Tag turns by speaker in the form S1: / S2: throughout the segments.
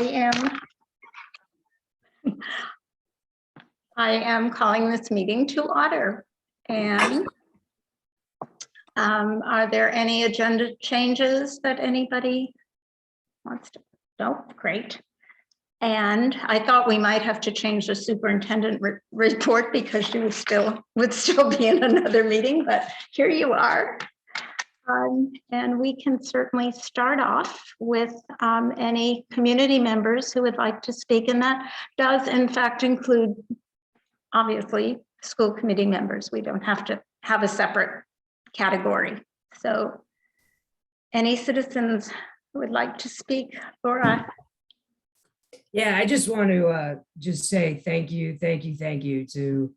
S1: I am calling this meeting to order. And are there any agenda changes that anybody wants to? No, great. And I thought we might have to change the superintendent report because she would still be in another meeting, but here you are. And we can certainly start off with any community members who would like to speak, and that does in fact include, obviously, school committee members. We don't have to have a separate category. So any citizens who would like to speak? Laura?
S2: Yeah, I just want to just say thank you to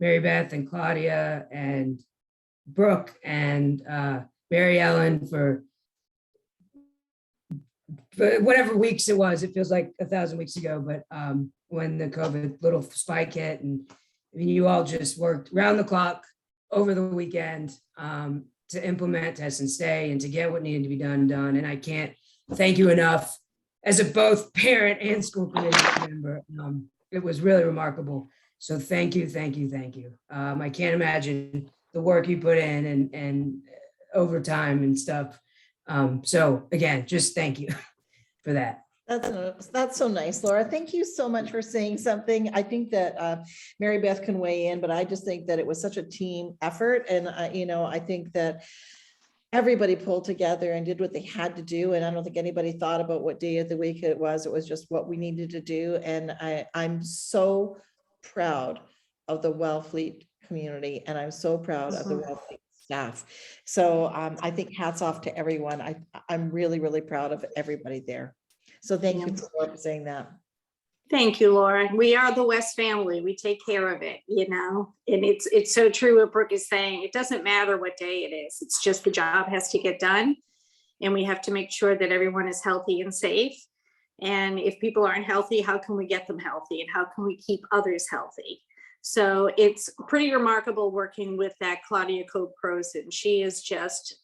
S2: Mary Beth and Claudia and Brooke and Mary Ellen for whatever weeks it was. It feels like 1,000 weeks ago, but when the COVID little spike hit, and I mean, you all just worked round the clock over the weekend to implement test and stay and to get what needed to be done. And I can't thank you enough as a both parent and school committee member. It was really remarkable. So thank you. I can't imagine the work you put in and overtime and stuff. So again, just thank you for that.
S3: That's so nice, Laura. Thank you so much for saying something. I think that Mary Beth can weigh in, but I just think that it was such a team effort. And I think that everybody pulled together and did what they had to do. And I don't think anybody thought about what day of the week it was. It was just what we needed to do. And I'm so proud of the Wellfleet community. And I'm so proud of the Wellfleet staff. So I think hats off to everyone. I'm really, really proud of everybody there. So thank you for saying that.
S4: Thank you, Laura. We are the West family. We take care of it, and it's so true what Brooke is saying. It doesn't matter what day it is. It's just the job has to get done, and we have to make sure that everyone is healthy and safe. And if people aren't healthy, how can we get them healthy, and how can we keep others healthy? So it's pretty remarkable working with that Claudia Cope-Croson. She is just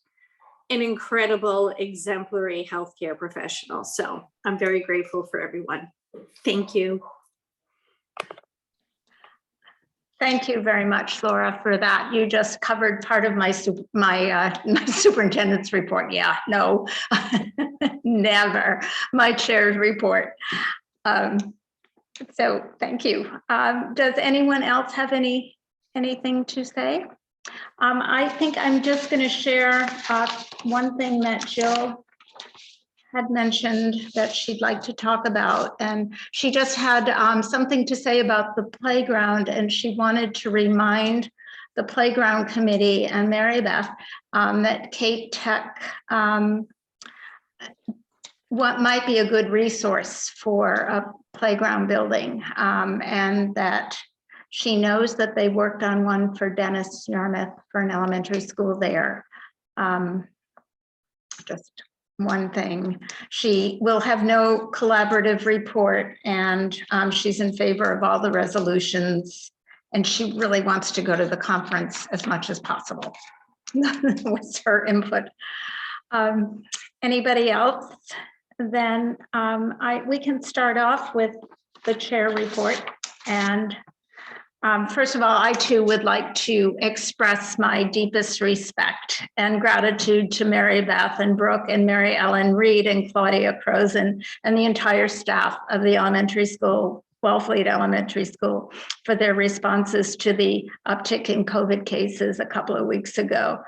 S4: an incredible, exemplary healthcare professional. So I'm very grateful for everyone. Thank you.
S1: Thank you very much, Laura, for that. You just covered part of my superintendent's report. Yeah, no, never. My chair's report. So thank you. Does anyone else have anything to say? I think I'm just going to share one thing that Jill had mentioned that she'd like to talk about, and she just had something to say about the playground, and she wanted to remind the playground committee and Mary Beth that Cape Tech what might be a good resource for a playground building, and that she knows that they worked on one for Dennis Yarmouth for an elementary school there. Just one thing. She will have no collaborative report, and she's in favor of all the resolutions, and she really wants to go to the conference as much as possible. What's her input? Anybody else? Then we can start off with the chair report. And first of all, I too would like to express my deepest respect and gratitude to Mary Beth and Brooke and Mary Ellen Reed and Claudia Croson and the entire staff of the elementary school, Wellfleet Elementary School, for their responses to the uptick in COVID cases a couple of weeks ago.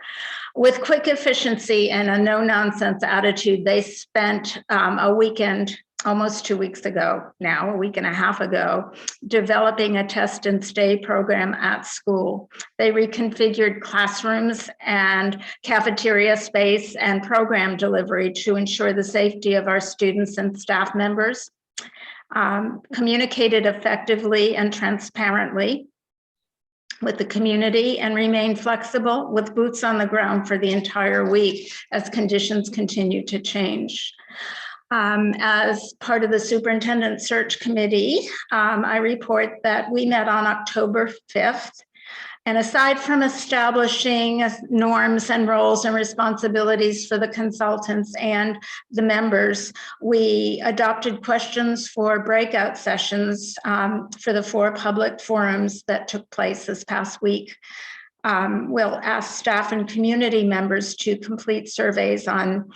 S1: With quick efficiency and a no-nonsense attitude, they spent a weekend, almost 2 weeks ago now, a week and a half ago, developing a test and stay program at school. They reconfigured classrooms and cafeteria space and program delivery to ensure the safety of our students and staff members, communicated effectively and transparently with the community, and remain flexible with boots on the ground for the entire week as conditions continue to change. As part of the superintendent search committee, I report that we met on October 5th And aside from establishing norms and roles and responsibilities for the consultants and the members, we adopted questions for breakout sessions for the 4 public forums that took place this past week. We'll ask staff and community members to complete surveys on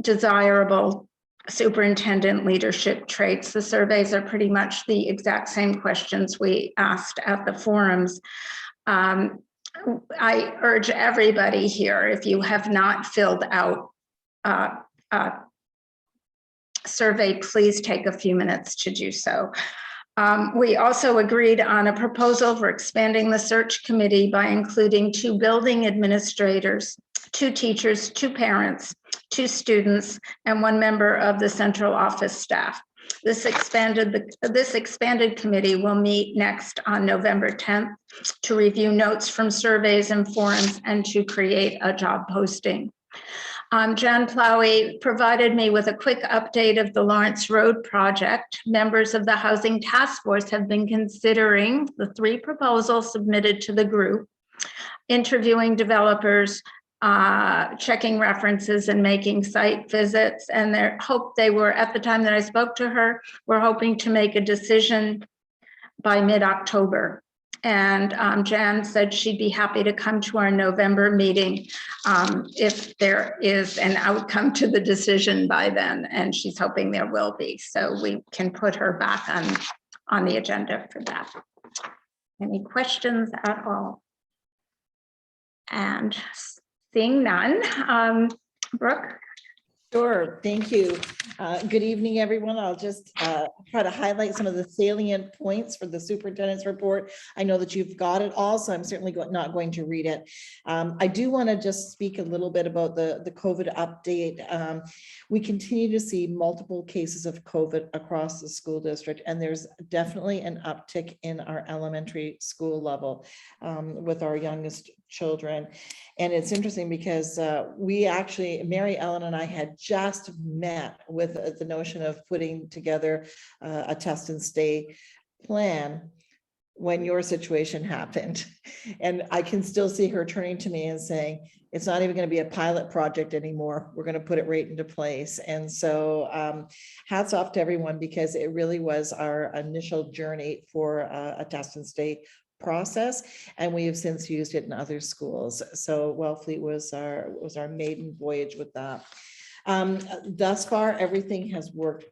S1: desirable superintendent leadership traits. The surveys are pretty much the exact same questions we asked at the forums. I urge everybody here, if you have not filled out a survey, please take a few minutes to do so. We also agreed on a proposal for expanding the search committee by including 2 building administrators, 2 teachers, 2 parents, 2 students, and 1 member of the central office staff. This expanded committee will meet next on November 10th to review notes from surveys and forums and to create a job posting. Jan Plowey provided me with a quick update of the Lawrence Road project. Members of the Housing Task Force have been considering the 3 proposals submitted to the group, interviewing developers, checking references and making site visits. And they were, at the time that I spoke to her, we're hoping to make a decision by mid-October. And Jan said she'd be happy to come to our November meeting if there is an outcome to the decision by then, and she's hoping there will be, so we can put her back on the agenda for that. Any questions at all? And seeing none, Brooke?
S3: Sure, thank you. Good evening, everyone. I'll just try to highlight some of the salient points for the superintendent's report. I know that you've got it all, so I'm certainly not going to read it. I do want to just speak a little bit about the COVID update. We continue to see multiple cases of COVID across the school district, and there's definitely an uptick in our elementary school level with our youngest children. And it's interesting because we actually, Mary Ellen and I had just met with the notion of putting together a test and stay plan when your situation happened. And I can still see her turning to me and saying, it's not even going to be a pilot project anymore. We're going to put it right into place. And so hats off to everyone, because it really was our initial journey for a test and stay process, and we have since used it in other schools. So Wellfleet was our maiden voyage with that. Thus far, everything has worked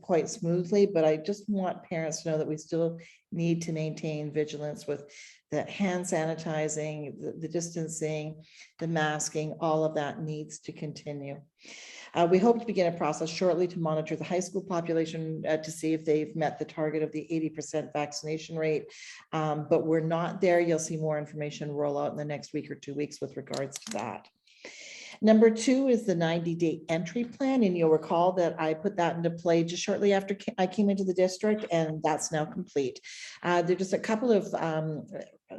S3: quite smoothly, but I just want parents to know that we still need to maintain vigilance with the hand sanitizing, the distancing, the masking. All of that needs to continue. We hope to begin a process shortly to monitor the high school population to see if they've met the target of the 80% vaccination rate, but we're not there. You'll see more information roll out in the next week or 2 weeks with regards to that. Number 2 is the 90-day entry plan, and you'll recall that I put that into play just shortly after I came into the district, and that's now complete. There's just a couple of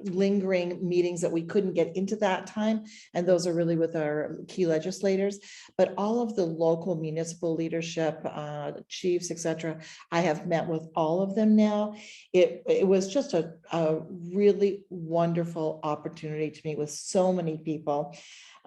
S3: lingering meetings that we couldn't get into that time, and those are really with our key legislators, but all of the local municipal leadership, chiefs, etc., I have met with all of them now. It was just a really wonderful opportunity to meet with so many people.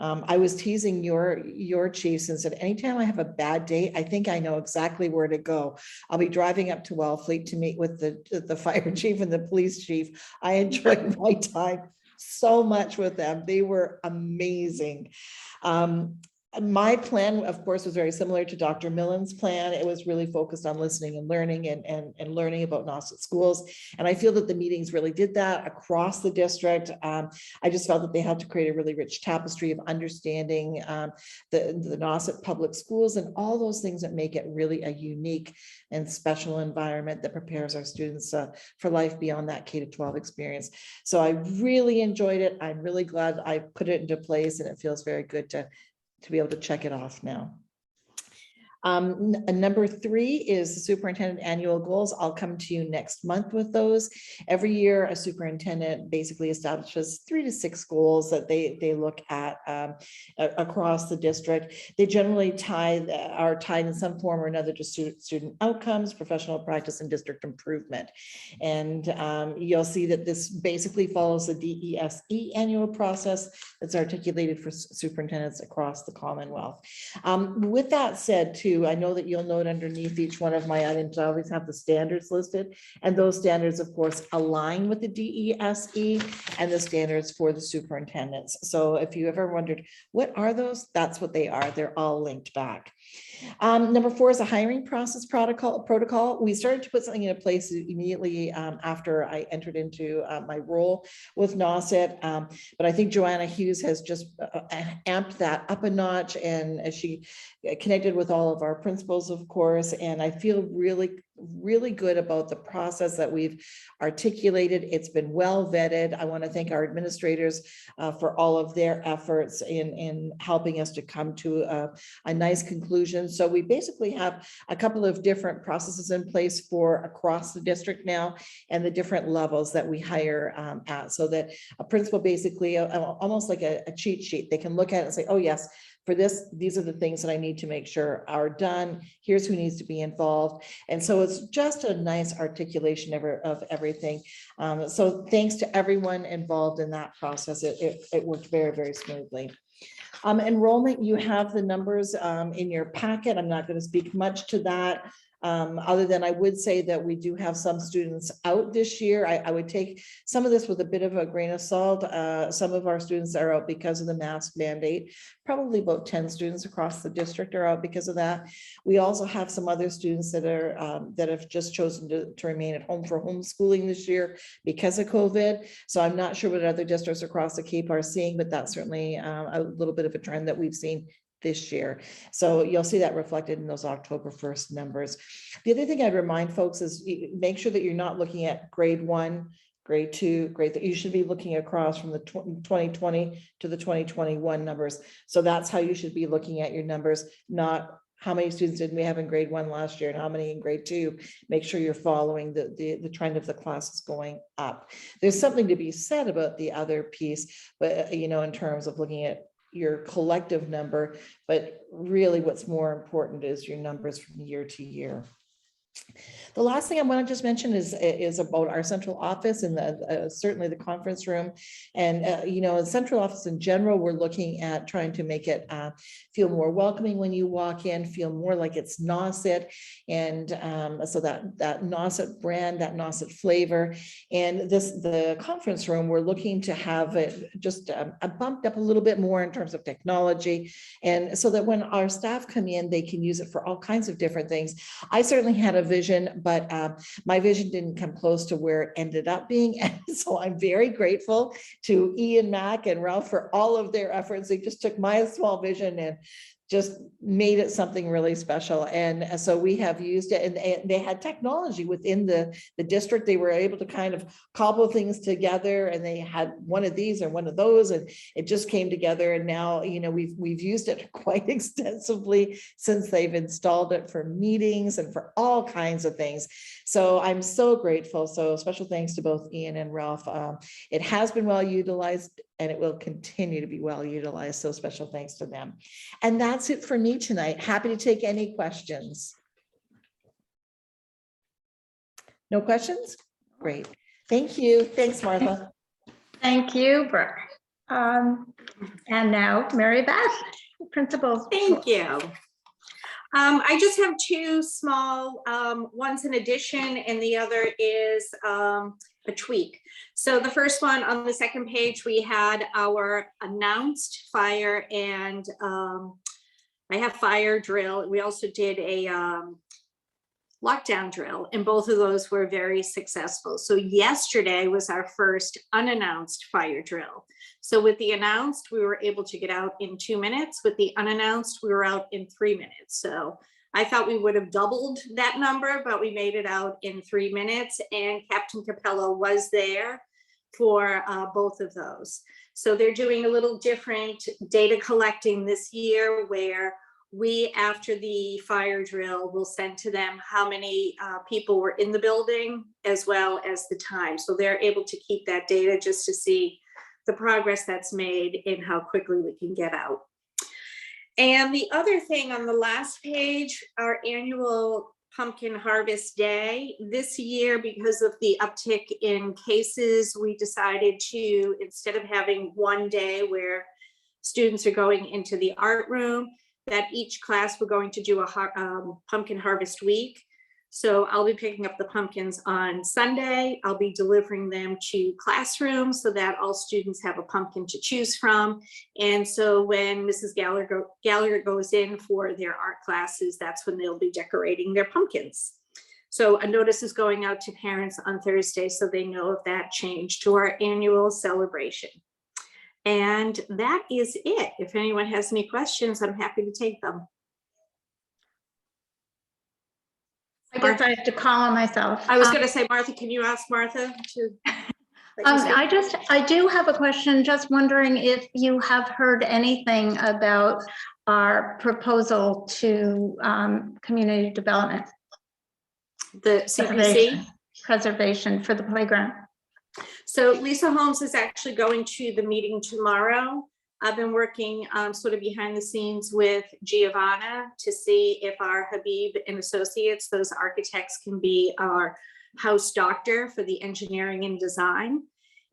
S3: I was teasing your chiefs and said, anytime I have a bad day, I think I know exactly where to go. I'll be driving up to Wellfleet to meet with the fire chief and the police chief. I enjoyed my time so much with them. They were amazing. My plan, of course, was very similar to Dr. Millen's plan. It was really focused on listening and learning and learning about Nauset schools. And I feel that the meetings really did that across the district. I just felt that they helped to create a really rich tapestry of understanding the Nauset public schools and all those things that make it really a unique and special environment that prepares our students for life beyond that K-12 experience. So I really enjoyed it. I'm really glad I put it into place, and it feels very good to be able to check it off now. Number 3 is the superintendent annual goals. I'll come to you next month with those. Every year, a superintendent basically establishes 3 to 6 goals that they look at across the district. They generally are tied in some form or another to student outcomes, professional practice, and district improvement. And you'll see that this basically follows the DESE annual process that's articulated for superintendents across the Commonwealth. With that said, too, I know that you'll note underneath each one of my items, I always have the standards listed, and those standards, of course, align with the DESE and the standards for the superintendents. So if you ever wondered, what are those? That's what they are. They're all linked back. Number 4 is a hiring process protocol. We started to put something into place immediately after I entered into my role with NOSIT, but I think Joanna Hughes has just amped that up a notch, and as she connected with all of our principals, of course, and I feel really good about the process that we've articulated. It's been well vetted. I want to thank our administrators for all of their efforts in helping us to come to a nice conclusion. So we basically have a couple of different processes in place for across the district now, and the different levels that we hire at, so that a principal basically almost like a cheat sheet, they can look at it and say, oh yes, for this, these are the things that I need to make sure are done. Here's who needs to be involved. And so it's just a nice articulation of everything. So thanks to everyone involved in that process. It worked very, very smoothly. Enrollment, you have the numbers in your packet. I'm not going to speak much to that. Other than I would say that we do have some students out this year. I would take some of this with a bit of a grain of salt. Some of our students are out because of the mask mandate. Probably about 10 students across the district are out because of that. We also have some other students that are that have just chosen to remain at home for homeschooling this year because of COVID. So I'm not sure what other districts across the Cape are seeing, but that's certainly a little bit of a trend that we've seen this year. So you'll see that reflected in those October 1st numbers. The other thing I'd remind folks is make sure that you're not looking at grade 1, grade 2, grade 3. You should be looking across from the 2020 to the 2021 numbers. So that's how you should be looking at your numbers, not how many students did we have in grade 1 last year and how many in grade 2. Make sure you're following the trend of the classes going up. There's something to be said about the other piece, but in terms of looking at your collective number, but really what's more important is your numbers from year to year. The last thing I want to just mention is about our central office and certainly the conference room. And, the central office in general, we're looking at trying to make it feel more welcoming when you walk in, feel more like it's NOSIT. And so that NOSIT brand, that NOSIT flavor. And the conference room, we're looking to have it just bumped up a little bit more in terms of technology. And so that when our staff come in, they can use it for all kinds of different things. I certainly had a vision, but my vision didn't come close to where it ended up being. And so I'm very grateful to Ian, Mac, and Ralph for all of their efforts. They just took my small vision and just made it something really special. And so we have used it, and they had technology within the district. They were able to kind of cobble things together, and they had one of these or one of those, and it just came together. And now, we've used it quite extensively since they've installed it for meetings and for all kinds of things. So I'm so grateful. So special thanks to both Ian and Ralph. It has been well utilized, and it will continue to be well utilized. So special thanks to them. And that's it for me tonight. Happy to take any questions. No questions? Great. Thank you. Thanks, Martha.
S1: Thank you, Brooke. And now Mary Beth, principal.
S4: Thank you. I just have two small ones in addition, and the other is a tweak. So the first one on the second page, we had our announced fire and I have fire drill. We also did a lockdown drill, and both of those were very successful. So yesterday was our first unannounced fire drill. So with the announced, we were able to get out in 2 minutes. With the unannounced, we were out in 3 minutes. So I thought we would have doubled that number, but we made it out in 3 minutes, and Captain Capello was there for both of those. So they're doing a little different data collecting this year, where we, after the fire drill, will send to them how many people were in the building as well as the time. So they're able to keep that data just to see the progress that's made and how quickly we can get out. And the other thing on the last page, our annual Pumpkin Harvest Day. This year, because of the uptick in cases, we decided to, instead of having one day where students are going into the art room, that each class we're going to do a pumpkin harvest week. So I'll be picking up the pumpkins on Sunday. I'll be delivering them to classrooms so that all students have a pumpkin to choose from. And so when Mrs. Gallagher goes in for their art classes, that's when they'll be decorating their pumpkins. So a notice is going out to parents on Thursday so they know of that change to our annual celebration. And that is it. If anyone has any questions, I'm happy to take them.
S1: I guess I have to call on myself.
S4: I was going to say, Martha, can you ask Martha to?
S1: I do have a question, just wondering if you have heard anything about our proposal to community development.
S4: The CPC?
S1: Preservation for the playground.
S4: So Lisa Holmes is actually going to the meeting tomorrow. I've been working sort of behind the scenes with Giovanna to see if our Habib and Associates, those architects, can be our house doctor for the engineering and design,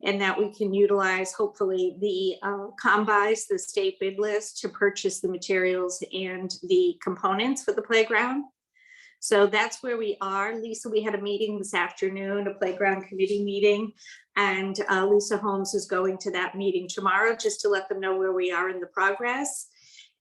S4: and that we can utilize hopefully the combis, the state bid list, to purchase the materials and the components for the playground. So that's where we are. Lisa, we had a meeting this afternoon, a playground committee meeting, and Lisa Holmes is going to that meeting tomorrow just to let them know where we are in the progress.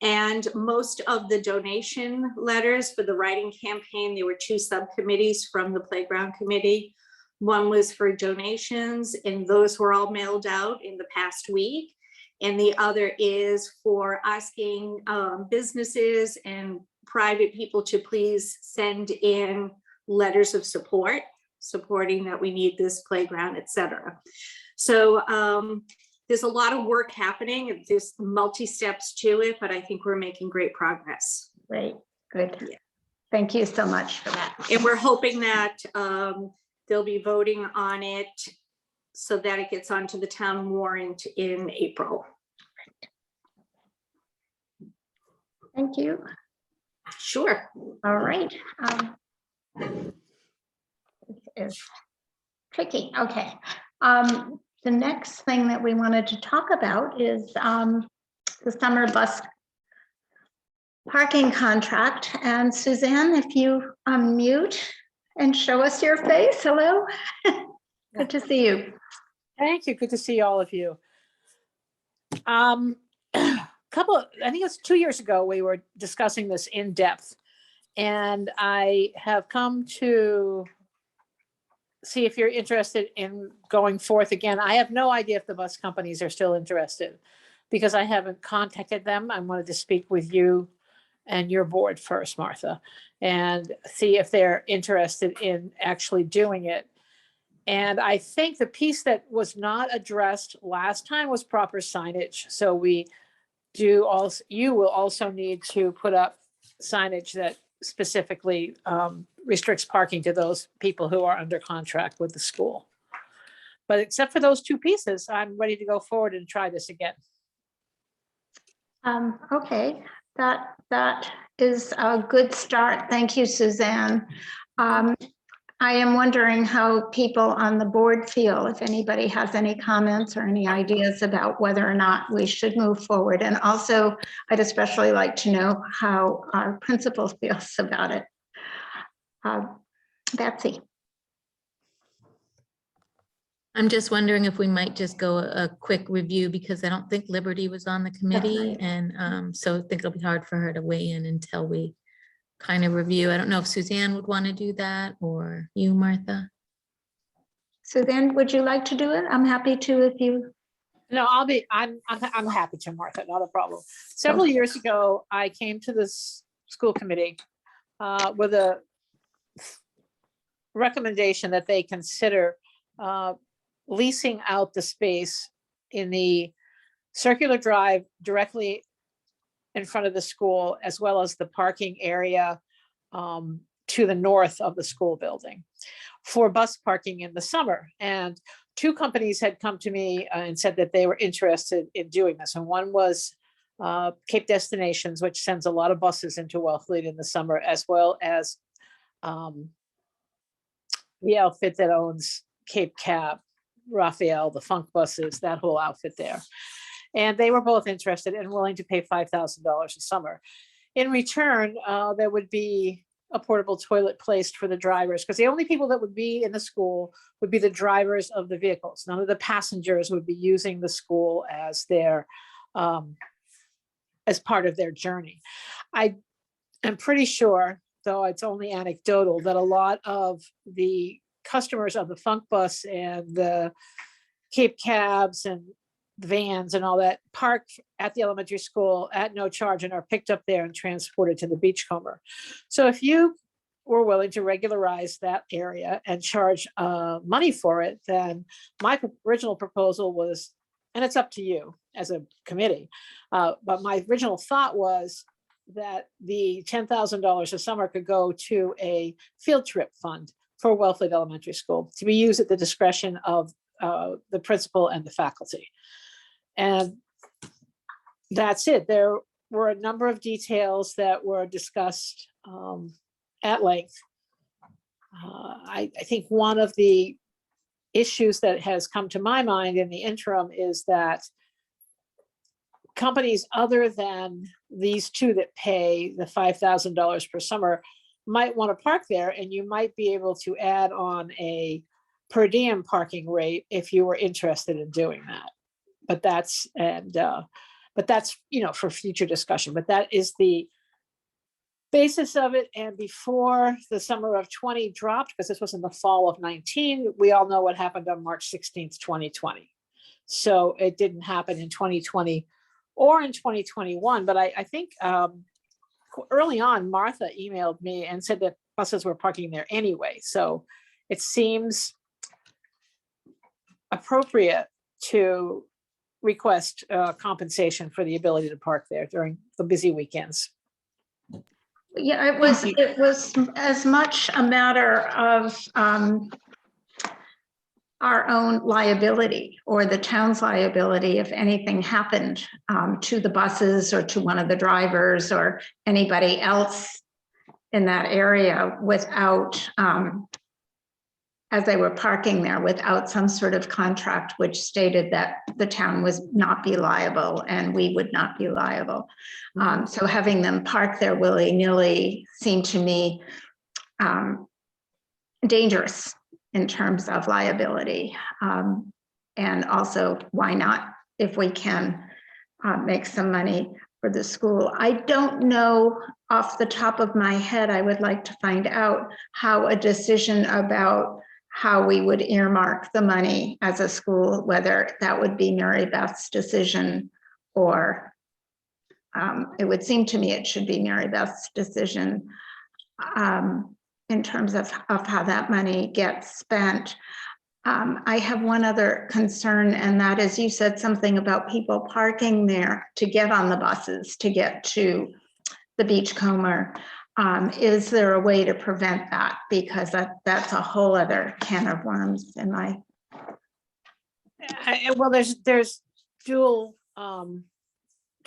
S4: And most of the donation letters for the writing campaign, there were two subcommittees from the playground committee. One was for donations, and those were all mailed out in the past week. And the other is for asking businesses and private people to please send in letters of support, supporting that we need this playground, etc. So there's a lot of work happening. There's multi-steps to it, but I think we're making great progress.
S1: Great, good.
S4: Yeah.
S1: Thank you so much for that.
S4: And we're hoping that they'll be voting on it so that it gets onto the town warrant in April.
S1: Thank you.
S4: Sure.
S1: All right. This is tricky. Okay. The next thing that we wanted to talk about is the summer bus parking contract. And Suzanne, if you unmute and show us your face. Hello. Good to see you.
S5: Thank you. Good to see all of you. I think it's 2 years ago, we were discussing this in depth, and I have come to see if you're interested in going forth again. I have no idea if the bus companies are still interested because I haven't contacted them. I wanted to speak with you and your board first, Martha, and see if they're interested in actually doing it. And I think the piece that was not addressed last time was proper signage. So you will also need to put up signage that specifically restricts parking to those people who are under contract with the school. But except for those two pieces, I'm ready to go forward and try this again.
S1: Okay, that is a good start. Thank you, Suzanne. I am wondering how people on the board feel, if anybody has any comments or any ideas about whether or not we should move forward. And also, I'd especially like to know how our principal feels about it. Betsy.
S6: I'm just wondering if we might just go a quick review because I don't think Liberty was on the committee.
S1: right.
S6: And so I think it'll be hard for her to weigh in until we kind of review. I don't know if Suzanne would want to do that or you, Martha.
S1: Suzanne, would you like to do it? I'm happy to if you.
S5: No, I'm happy to, Martha, not a problem. Several years ago, I came to this school committee with a recommendation that they consider leasing out the space in the circular drive directly in front of the school, as well as the parking area to the north of the school building for bus parking in the summer. And two companies had come to me and said that they were interested in doing this. And one was Cape Destinations, which sends a lot of buses into Wellfleet in the summer, as well as the outfit that owns Cape Cab, Raphael, the Funk buses, that whole outfit there. And they were both interested and willing to pay $5,000 a summer. In return, there would be a portable toilet placed for the drivers, because the only people that would be in the school would be the drivers of the vehicles. None of the passengers would be using the school as their as part of their journey. I am pretty sure, though it's only anecdotal, that a lot of the customers of the Funk bus and the Cape Cabs and the vans and all that park at the elementary school at no charge and are picked up there and transported to the Beachcomber. So if you were willing to regularize that area and charge money for it, then my original proposal was, and it's up to you as a committee, but my original thought was that the $10,000 a summer could go to a field trip fund for Wellfleet Elementary School to be used at the discretion of the principal and the faculty. And that's it. There were a number of details that were discussed at length. I think one of the issues that has come to my mind in the interim is that companies other than these two that pay the $5,000 per summer might want to park there, and you might be able to add on a per diem parking rate if you were interested in doing that. But that's, you know, for future discussion, but that is the basis of it. And before the summer of 20 dropped, because this was in the fall of 19, we all know what happened on March 16th, 2020. So it didn't happen in 2020 or in 2021, but I think early on, Martha emailed me and said that buses were parking there anyway. So it seems appropriate to request compensation for the ability to park there during the busy weekends.
S1: Yeah, it was as much a matter of our own liability or the town's liability if anything happened to the buses or to one of the drivers or anybody else in that area without, as they were parking there, without some sort of contract which stated that the town was not be liable and we would not be liable. So having them park there willy-nilly seemed to me dangerous in terms of liability. And also, why not, if we can make some money for the school. I don't know off the top of my head, I would like to find out how a decision about how we would earmark the money as a school, whether that would be Mary Beth's decision or it would seem to me it should be Mary Beth's decision in terms of how that money gets spent. I have one other concern, and that is you said something about people parking there to get on the buses, to get to the Beachcomber. Is there a way to prevent that? Because that's a whole other can of worms in my.
S5: Well, there's dual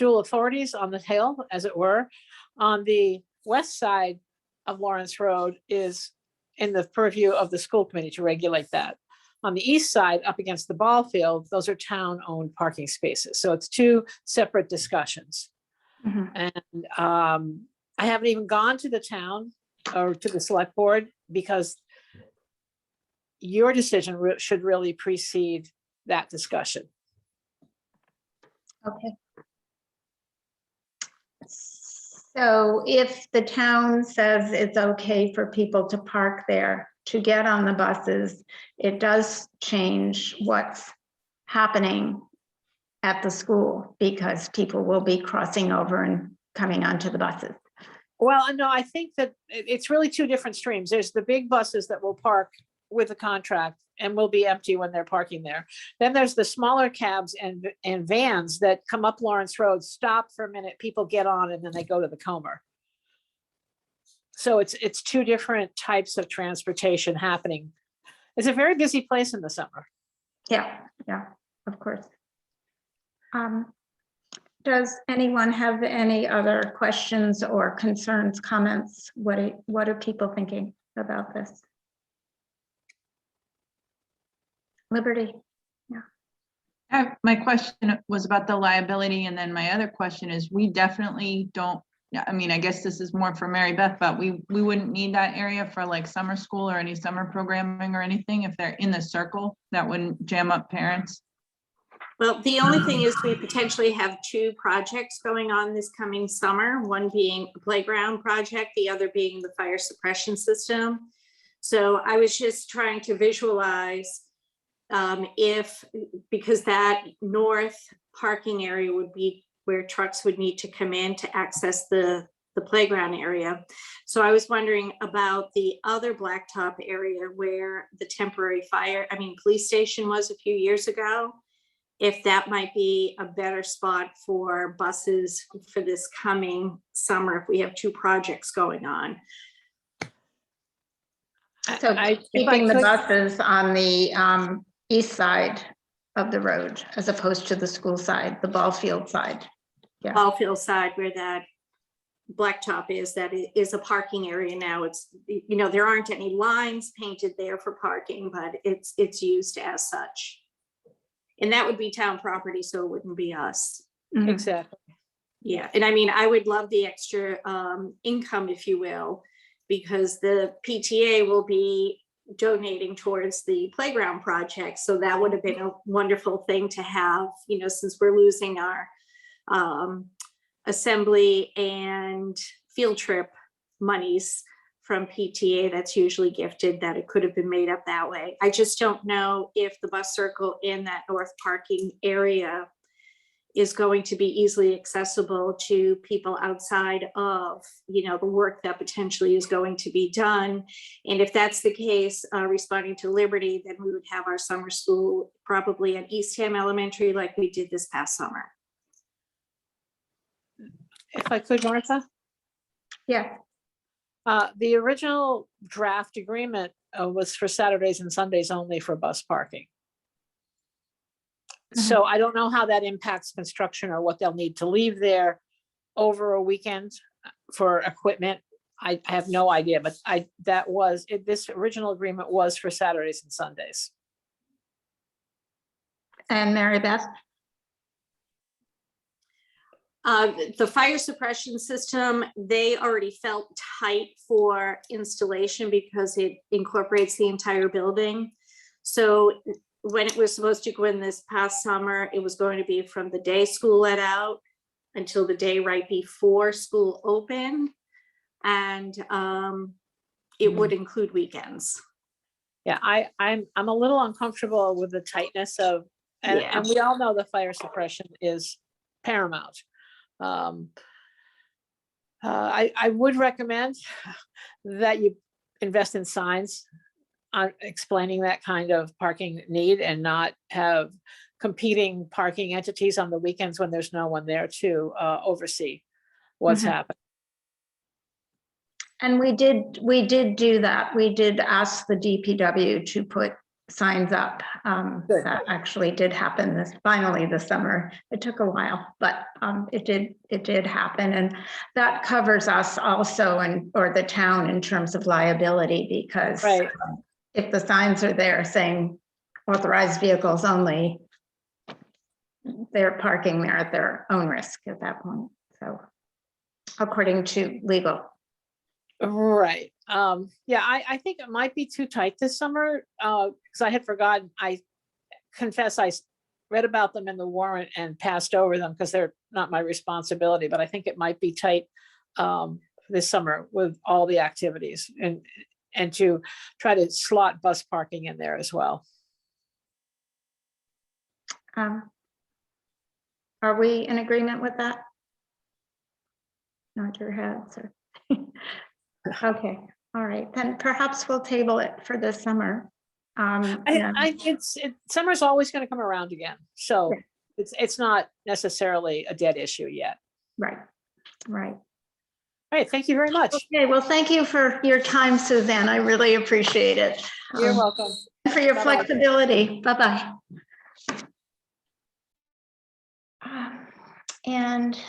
S5: authorities on the Hill, as it were. On the west side of Lawrence Road is in the purview of the school committee to regulate that. On the east side, up against the ball field, those are town-owned parking spaces. So it's two separate discussions.
S1: Mm-hmm.
S5: And I haven't even gone to the town or to the select board because your decision should really precede that discussion.
S1: Okay. So if the town says it's okay for people to park there to get on the buses, it does change what's happening at the school because people will be crossing over and coming onto the buses.
S5: Well, no, I think that it's really two different streams. There's the big buses that will park with the contract and will be empty when they're parking there. Then there's the smaller cabs and vans that come up Lawrence Road, stop for a minute, people get on, and then they go to the Comer. So it's two different types of transportation happening. It's a very busy place in the summer.
S1: Yeah, of course. Does anyone have any other questions or concerns, comments? What are people thinking about this? Liberty.
S7: My question was about the liability, and then my other question is, we definitely don't, I mean, I guess this is more for Mary Beth, but we wouldn't need that area for like summer school or any summer programming or anything if they're in the circle. That wouldn't jam up parents.
S4: Well, the only thing is we potentially have two projects going on this coming summer, one being a playground project, the other being the fire suppression system. So I was just trying to visualize because that north parking area would be where trucks would need to come in to access the playground area. So I was wondering about the other blacktop area where the temporary police station was a few years ago, if that might be a better spot for buses for this coming summer, if we have two projects going on.
S1: So keeping the
S5: could-
S1: buses on the east side of the road as opposed to the school side, the ball field side. Yeah.
S4: Ball field side where that blacktop is, that is a parking area now. It's, there aren't any lines painted there for parking, but it's used as such. And that would be town property, so it wouldn't be us.
S1: Mhm.
S5: Exactly.
S4: Yeah, and I mean, I would love the extra income, if you will, because the PTA will be donating towards the playground project. So that would have been a wonderful thing to have, since we're losing our assembly and field trip monies from PTA that's usually gifted, that it could have been made up that way. I just don't know if the bus circle in that north parking area is going to be easily accessible to people outside of, the work that potentially is going to be done. And if that's the case, responding to Liberty, then we would have our summer school probably at Eastham Elementary like we did this past summer.
S5: If I could, Martha?
S1: Yeah.
S5: The original draft agreement was for Saturdays and Sundays only for bus parking. So I don't know how that impacts construction or what they'll need to leave there over a weekend for equipment. I have no idea, but this original agreement was for Saturdays and Sundays.
S1: And Mary Beth?
S4: The fire suppression system, they already felt tight for installation because it incorporates the entire building. So when it was supposed to go in this past summer, it was going to be from the day school let out until the day right before school opened. And it would include weekends.
S5: Yeah, I'm a little uncomfortable with the tightness of, and we all know the fire suppression is paramount. I would recommend that you invest in signs on explaining that kind of parking need and not have competing parking entities on the weekends when there's no one there to oversee what's happening.
S1: And we did do that. We did ask the DPW to put signs up.
S5: Good.
S1: That actually did happen finally this summer. It took a while, but it did happen. And that covers us also, or the town, in terms of liability, because
S5: Right.
S1: If the signs are there saying authorized vehicles only, they're parking there at their own risk at that point. So according to legal.
S5: Right. Yeah, I think it might be too tight this summer because I had forgotten. I confess I read about them in the warrant and passed over them because they're not my responsibility, but I think it might be tight this summer with all the activities and to try to slot bus parking in there as well.
S1: Are we in agreement with that? Nod your heads. Okay, all right, then perhaps we'll table it for this summer.
S5: Summer's always going to come around again. So
S1: Yeah.
S5: it's not necessarily a dead issue yet.
S1: Right, right.
S5: All right. Thank you very much.
S1: Okay, well, thank you for your time, Suzanne. I really appreciate it.
S5: You're welcome.
S1: For your
S5: Bye-bye.
S1: flexibility. Bye-bye. And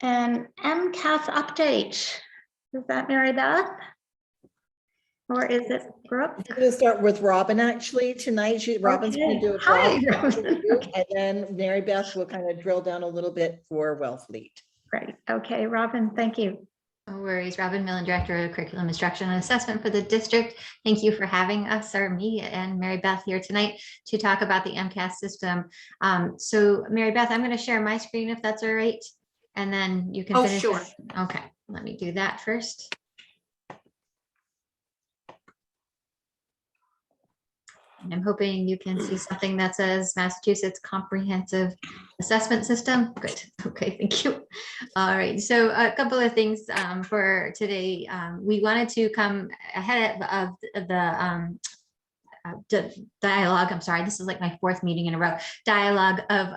S1: an MCAS update. Is that Mary Beth? Or is it Brooke?
S3: I'm going to start with Robin actually tonight. Robin's going to do a
S1: Hi,
S3: broad
S1: Robin.
S3: overview, and then Mary Beth will kind of drill down a little bit for Wellfleet.
S1: Great. Okay, Robin, thank you.
S8: No worries. Robin Millen, Director of Curriculum Instruction and Assessment for the district. Thank you for having us, or me and Mary Beth here tonight to talk about the MCAS system. So Mary Beth, I'm going to share my screen if that's all right. And then you can
S4: Oh,
S8: finish.
S4: sure.
S8: Okay, let me do that first. I'm hoping you can see something that says Massachusetts Comprehensive Assessment System. Good. Okay, thank you. All right. So a couple of things for today. We wanted to come ahead of the dialogue. I'm sorry, this is like my fourth meeting in a row. Dialogue of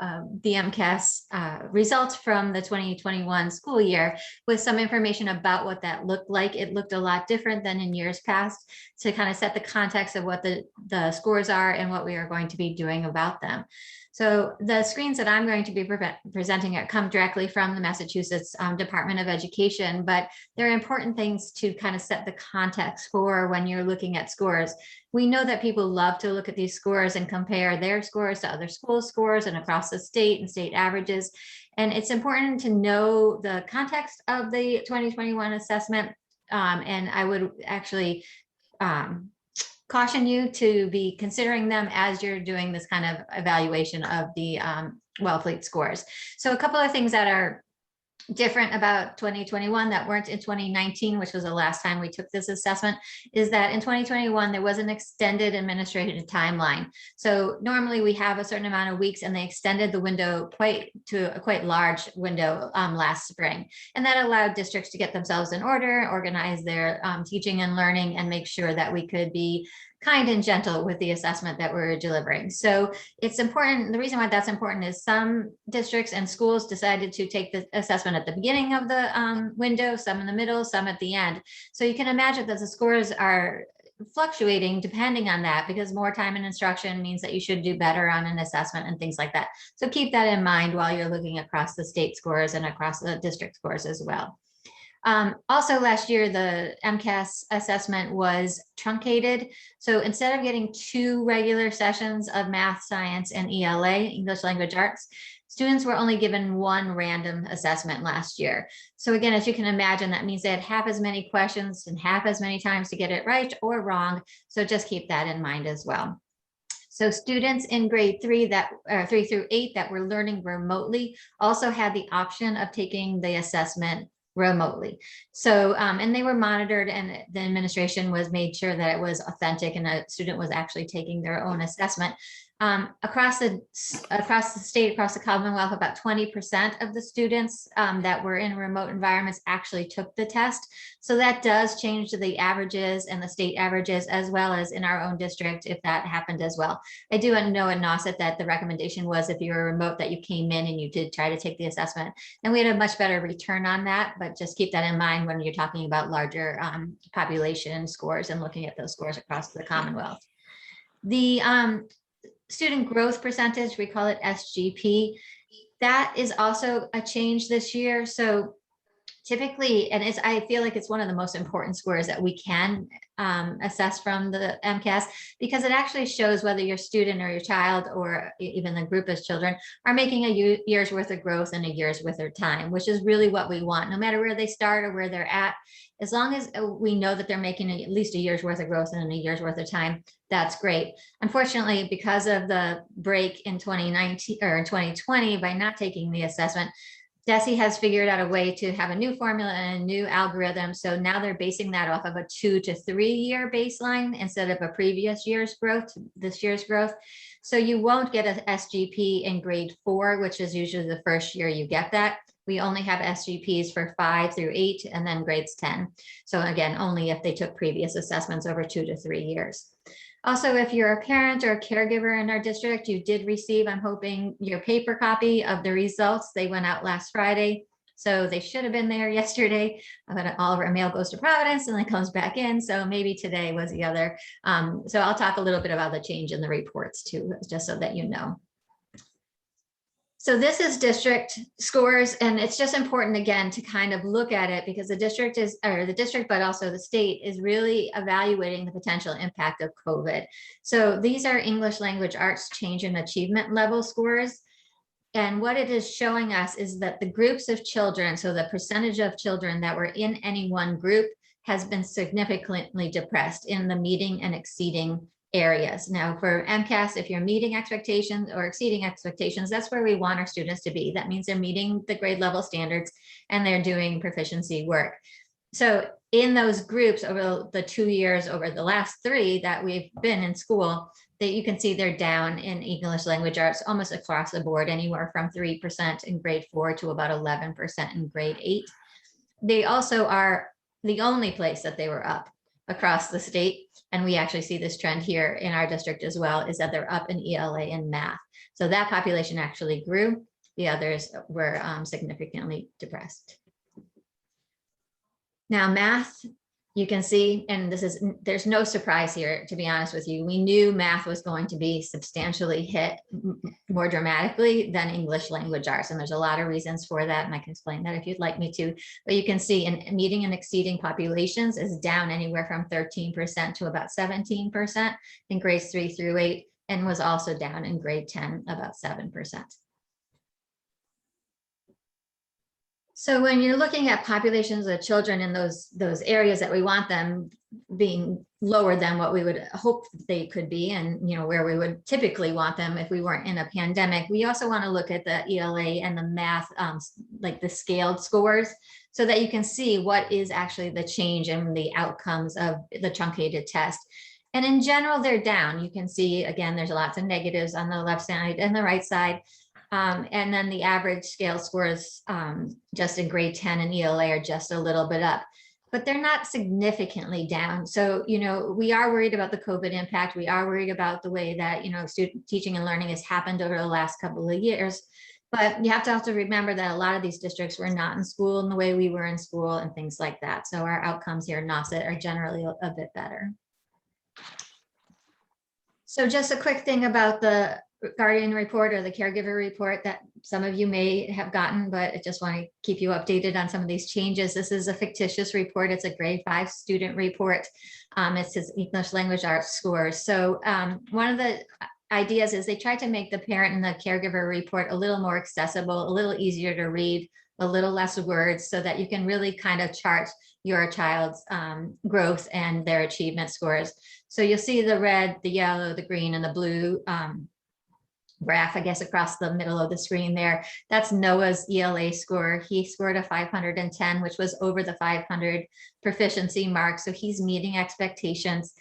S8: the MCAS results from the 2021 school year with some information about what that looked like. It looked a lot different than in years past, to kind of set the context of what the scores are and what we are going to be doing about them. So the screens that I'm going to be presenting come directly from the Massachusetts Department of Education, but they're important things to kind of set the context for when you're looking at scores. We know that people love to look at these scores and compare their scores to other school scores and across the state and state averages. And it's important to know the context of the 2021 assessment. And I would actually caution you to be considering them as you're doing this kind of evaluation of the Wellfleet scores. So a couple of things that are different about 2021 that weren't in 2019, which was the last time we took this assessment, is that in 2021 there was an extended administrative timeline. So normally we have a certain amount of weeks, and they extended the window to a quite large window last spring, and that allowed districts to get themselves in order, organize their teaching and learning, and make sure that we could be kind and gentle with the assessment that we're delivering. So it's important. The reason why that's important is some districts and schools decided to take the assessment at the beginning of the window, some in the middle, some at the end. So you can imagine that the scores are fluctuating depending on that, because more time in instruction means that you should do better on an assessment and things like that. So keep that in mind while you're looking across the state scores and across the district scores as well. Also last year, the MCAS assessment was truncated. So instead of getting 2 regular sessions of math, science, and ELA, English Language Arts, students were only given 1 random assessment last year. So again, as you can imagine, that means they had half as many questions and half as many times to get it right or wrong. So just keep that in mind as well. So students in grade 3 through 8 that were learning remotely also had the option of taking the assessment remotely. So, and they were monitored, and the administration was made sure that it was authentic and a student was actually taking their own assessment. Across the state, across the Commonwealth, about 20% of the students that were in remote environments actually took the test. So that does change the averages and the state averages, as well as in our own district, if that happened as well. I do know in NAWCET that the recommendation was if you were remote that you came in and you did try to take the assessment, and we had a much better return on that, but just keep that in mind when you're talking about larger population scores and looking at those scores across the Commonwealth. The student growth percentage, we call it SGP. That is also a change this year. So typically, and I feel like it's one of the most important scores that we can assess from the MCAS, because it actually shows whether your student or your child or even the group of children are making a year's worth of growth in a year's worth of time, which is really what we want, no matter where they start or where they're at. As long as we know that they're making at least a year's worth of growth in a year's worth of time, that's great. Unfortunately, because of the break in 2019 or 2020, by not taking the assessment, DESE has figured out a way to have a new formula and a new algorithm. So now they're basing that off of a 2 to 3 year baseline instead of a previous year's growth, this year's growth. So you won't get a SGP in grade 4, which is usually the first year you get that. We only have SGPs for 5 through 8 and then grades 10. So again, only if they took previous assessments over 2 to 3 years. Also, if you're a parent or a caregiver in our district, you did receive, I'm hoping, your paper copy of the results. They went out last Friday. So they should have been there yesterday, but all of our mail goes to Providence and then comes back in. So maybe today was the other. So I'll talk a little bit about the change in the reports too, just so that you know. So this is district scores, and it's just important again to kind of look at it because the district is, or the district, but also the state is really evaluating the potential impact of COVID. So these are English language arts change in achievement level scores. And what it is showing us is that the groups of children, so the percentage of children that were in any one group has been significantly depressed in the meeting and exceeding areas. Now for MCAS, if you're meeting expectations or exceeding expectations, that's where we want our students to be. That means they're meeting the grade level standards and they're doing proficiency work. So in those groups over the 2 years, over the last 3 that we've been in school, that you can see they're down in English language arts almost across the board, anywhere from 3% in grade 4 to about 11% in grade 8. They also are the only place that they were up across the state. And we actually see this trend here in our district as well, is that they're up in ELA and math. So that population actually grew. The others were significantly depressed. Now math, you can see, and there's no surprise here, to be honest with you. We knew math was going to be substantially hit more dramatically than English language arts. And there's a lot of reasons for that. And I can explain that if you'd like me to. But you can see in meeting and exceeding populations is down anywhere from 13% to about 17% in grades 3 through 8, and was also down in grade 10, about 7%. So when you're looking at populations of children in those areas that we want them being lower than what we would hope they could be, and where we would typically want them if we weren't in a pandemic, we also want to look at the ELA and the math, like the scaled scores, so that you can see what is actually the change in the outcomes of the truncated test. And in general, they're down. You can see, again, there's lots of negatives on the left side and the right side. And then the average scale scores just in grade 10 and ELA are just a little bit up, but they're not significantly down. So, we are worried about the COVID impact. We are worried about the way that, student teaching and learning has happened over the last couple of years. But you have to also remember that a lot of these districts were not in school in the way we were in school and things like that. So our outcomes here in NASA are generally a bit better. So just a quick thing about the Guardian report or the caregiver report that some of you may have gotten, but I just want to keep you updated on some of these changes. This is a fictitious report. It's a grade 5 student report. It's his English language arts scores. So one of the ideas is they tried to make the parent and the caregiver report a little more accessible, a little easier to read, a little less words, so that you can really kind of chart your child's growth and their achievement scores. So you'll see the red, the yellow, the green, and the blue graph, I guess, across the middle of the screen there. That's Noah's ELA score. He scored a 510, which was over the 500 proficiency mark. So he's meeting expectations.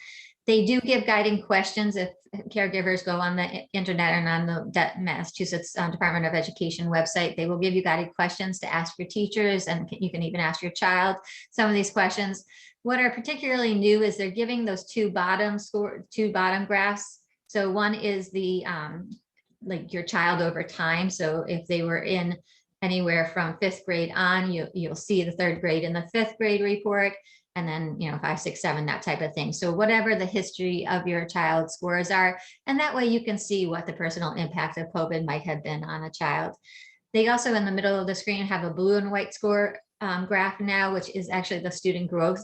S8: They do give guiding questions if caregivers go on the internet and on the Massachusetts Department of Education website. They will give you guided questions to ask your teachers, and you can even ask your child some of these questions. What are particularly new is they're giving those two bottom graphs. So one is the like your child over time. So if they were in anywhere from 5th grade on, you'll see the 3rd grade in the 5th grade report, and then 5, 6, 7, that type of thing. So whatever the history of your child's scores are, and that way you can see what the personal impact of COVID might have been on a child. They also, in the middle of the screen, have a blue and white score graph now, which is actually the student growth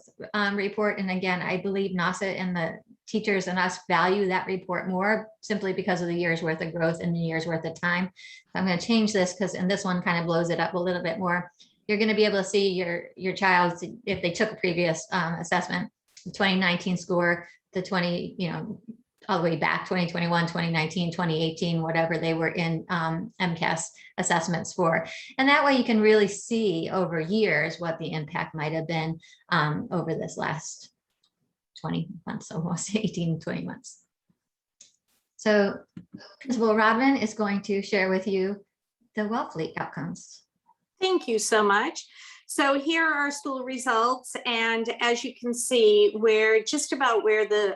S8: report. And again, I believe NASA and the teachers and us value that report more simply because of the year's worth of growth and the year's worth of time. So I'm going to change this because, and this one kind of blows it up a little bit more. You're going to be able to see your child, if they took a previous assessment, the 2019 score, the 20, all the way back, 2021, 2019, 2018, whatever they were in MCAS assessments for. And that way you can really see over years what the impact might have been over this last 20 months, almost 18, 20 months. So Principal Rodman is going to share with you the Wellfleet outcomes.
S4: Thank you so much. So here are our school results, and as you can see, we're just about where the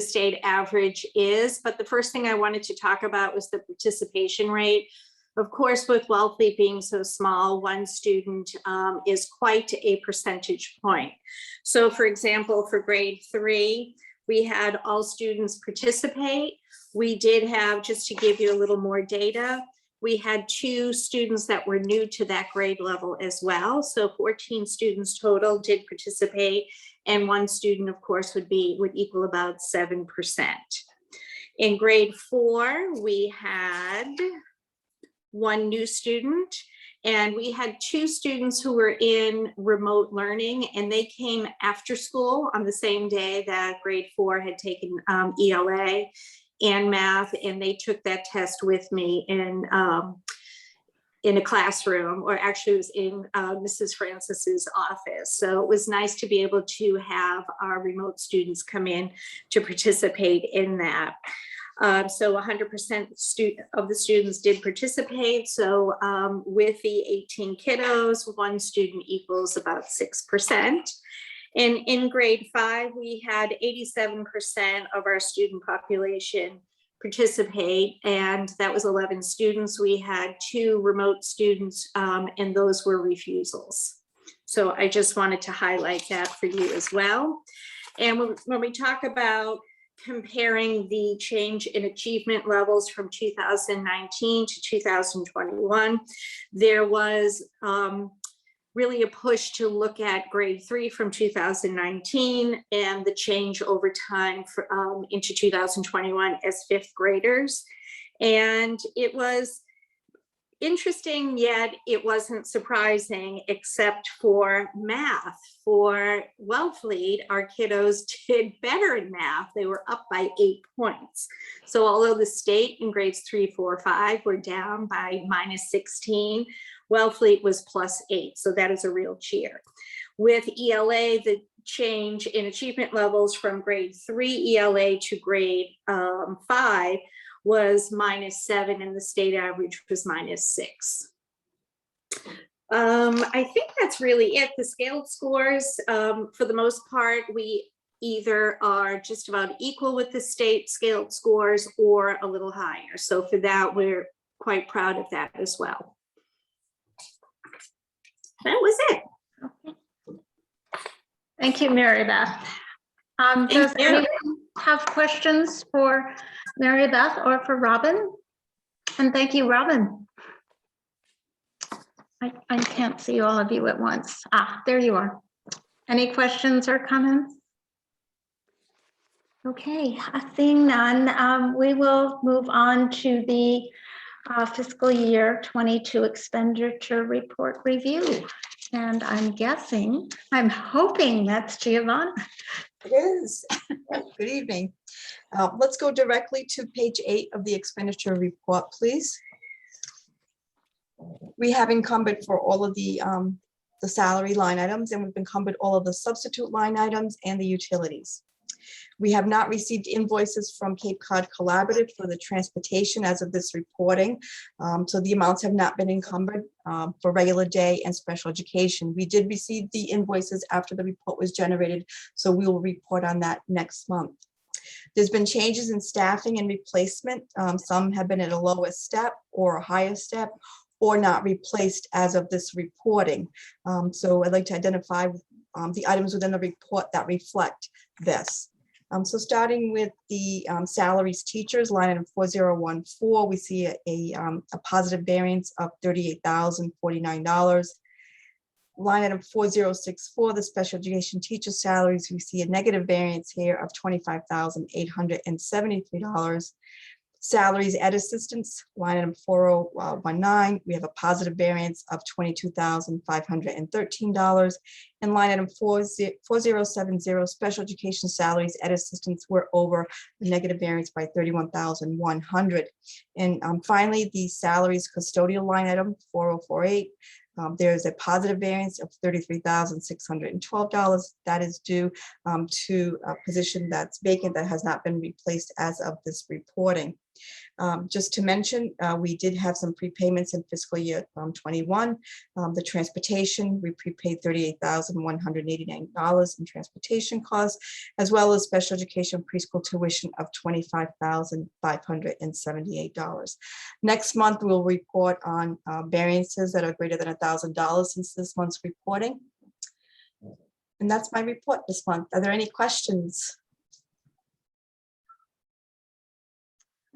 S4: state average is. But the first thing I wanted to talk about was the participation rate. Of course, with Wellfleet being so small, one student is quite a percentage point. So for example, for grade 3, we had all students participate. We did have, just to give you a little more data, we had 2 students that were new to that grade level as well. So 14 students total did participate, and 1 student, of course, would equal about 7%. In grade 4, we had 1 new student, and we had 2 students who were in remote learning, and they came after school on the same day that grade 4 had taken ELA and math, and they took that test with me in a classroom, or actually it was in Mrs. Francis's office. So it was nice to be able to have our remote students come in to participate in that. So 100% of the students did participate. So with the 18 kiddos, 1 student equals about 6%. And in grade 5, we had 87% of our student population participate, and that was 11 students. We had 2 remote students, and those were refusals. So I just wanted to highlight that for you as well. And when we talk about comparing the change in achievement levels from 2019 to 2021, there was really a push to look at grade 3 from 2019 and the change over time for, into 2021 as 5th graders. And it was interesting, yet it wasn't surprising, except for math. For Wellfleet, our kiddos did better in math. They were up by 8 points. So although the state in grades 3, 4, 5 were down by -16, Wellfleet was +8. So that is a real cheer. With ELA, the change in achievement levels from grade 3 ELA to grade 5 was -7, and the state average was -6. I think that's really it. The scaled scores, for the most part, we either are just about equal with the state scaled scores or a little higher. So for that, we're quite proud of that as well. That was it.
S1: Okay. Thank you, Mary Beth. Does
S4: you.
S1: anyone have questions for Mary Beth or for Robin? And thank you, Robin. I can't see all of you at once. There you are. Any questions or comments? Okay, seeing none, we will move on to the fiscal year 22 expenditure report review. And I'm hoping that's Giovanna.
S9: It is. Good evening. Let's go directly to page 8 of the expenditure report, please. We have encumbered for all of the salary line items, and we've encumbered all of the substitute line items and the utilities. We have not received invoices from Cape Cod Collaborative for the transportation as of this reporting. So the amounts have not been encumbered for regular day and special education. We did receive the invoices after the report was generated, so we will report on that next month. There's been changes in staffing and replacement. Some have been at a lower step or a higher step, or not replaced as of this reporting. So I'd like to identify the items within the report that reflect this. So starting with the salaries teachers, line item 4014, we see a positive variance of $38,049. Line item 4064, the special education teacher salaries, we see a negative variance here of $25,873. Salaries ed assistants, line item 4019, we have a positive variance of $22,513. And line item 4070, special education salaries ed assistants were over the negative variance by $31,100. And finally, the salaries custodial line item 4048, there's a positive variance of $33,612. That is due to a position that's vacant that has not been replaced as of this reporting. Just to mention, we did have some prepayments in fiscal year 21. The transportation, we prepaid $38,189 in transportation costs, as well as special education preschool tuition of $25,578. Next month, we'll report on variances that are greater than $1,000 since this month's reporting. And that's my report this month. Are there any questions?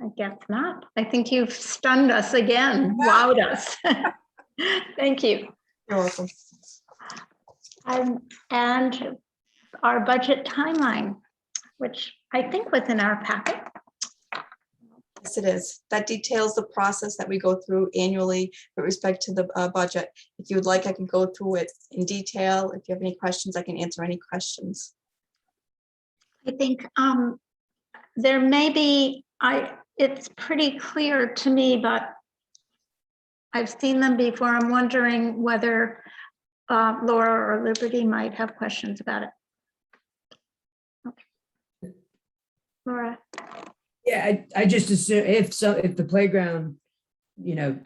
S1: I guess not. I think you've stunned us again, wowed us. Thank you.
S9: You're welcome.
S1: And our budget timeline, which I think was in our packet.
S9: Yes, it is. That details the process that we go through annually with respect to the budget. If you would like, I can go through it in detail. If you have any questions, I can answer any questions.
S1: I think there may be, it's pretty clear to me, but I've seen them before. I'm wondering whether Laura or Liberty might have questions about it. Okay. Laura.
S2: Yeah, I just assume if the playground,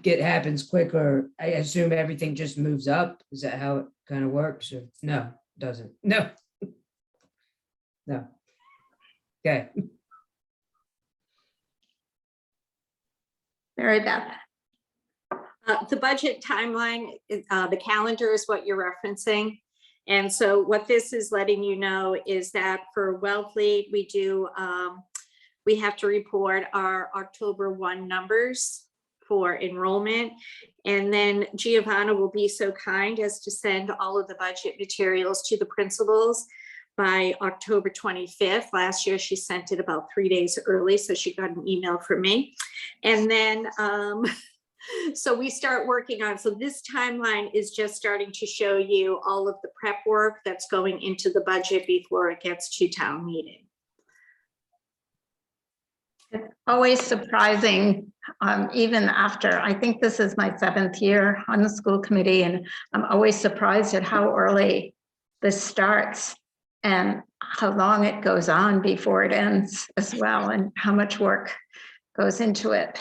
S2: happens quicker, I assume everything just moves up. Is that how it kind of works? Or no, it doesn't. No. No. Okay.
S1: Mary Beth.
S4: The budget timeline, the calendar is what you're referencing. And so what this is letting you know is that for Wellfleet, we have to report our October 1 numbers for enrollment. And then Giovanna will be so kind as to send all of the budget materials to the principals by October 25th. Last year, she sent it about 3 days early, so she got an email from me. And then, so we start working on, so this timeline is just starting to show you all of the prep work that's going into the budget before it gets to town meeting.
S1: It's always surprising, even after, I think this is my 7th year on the school committee, and I'm always surprised at how early this starts and how long it goes on before it ends as well, and how much work goes into it.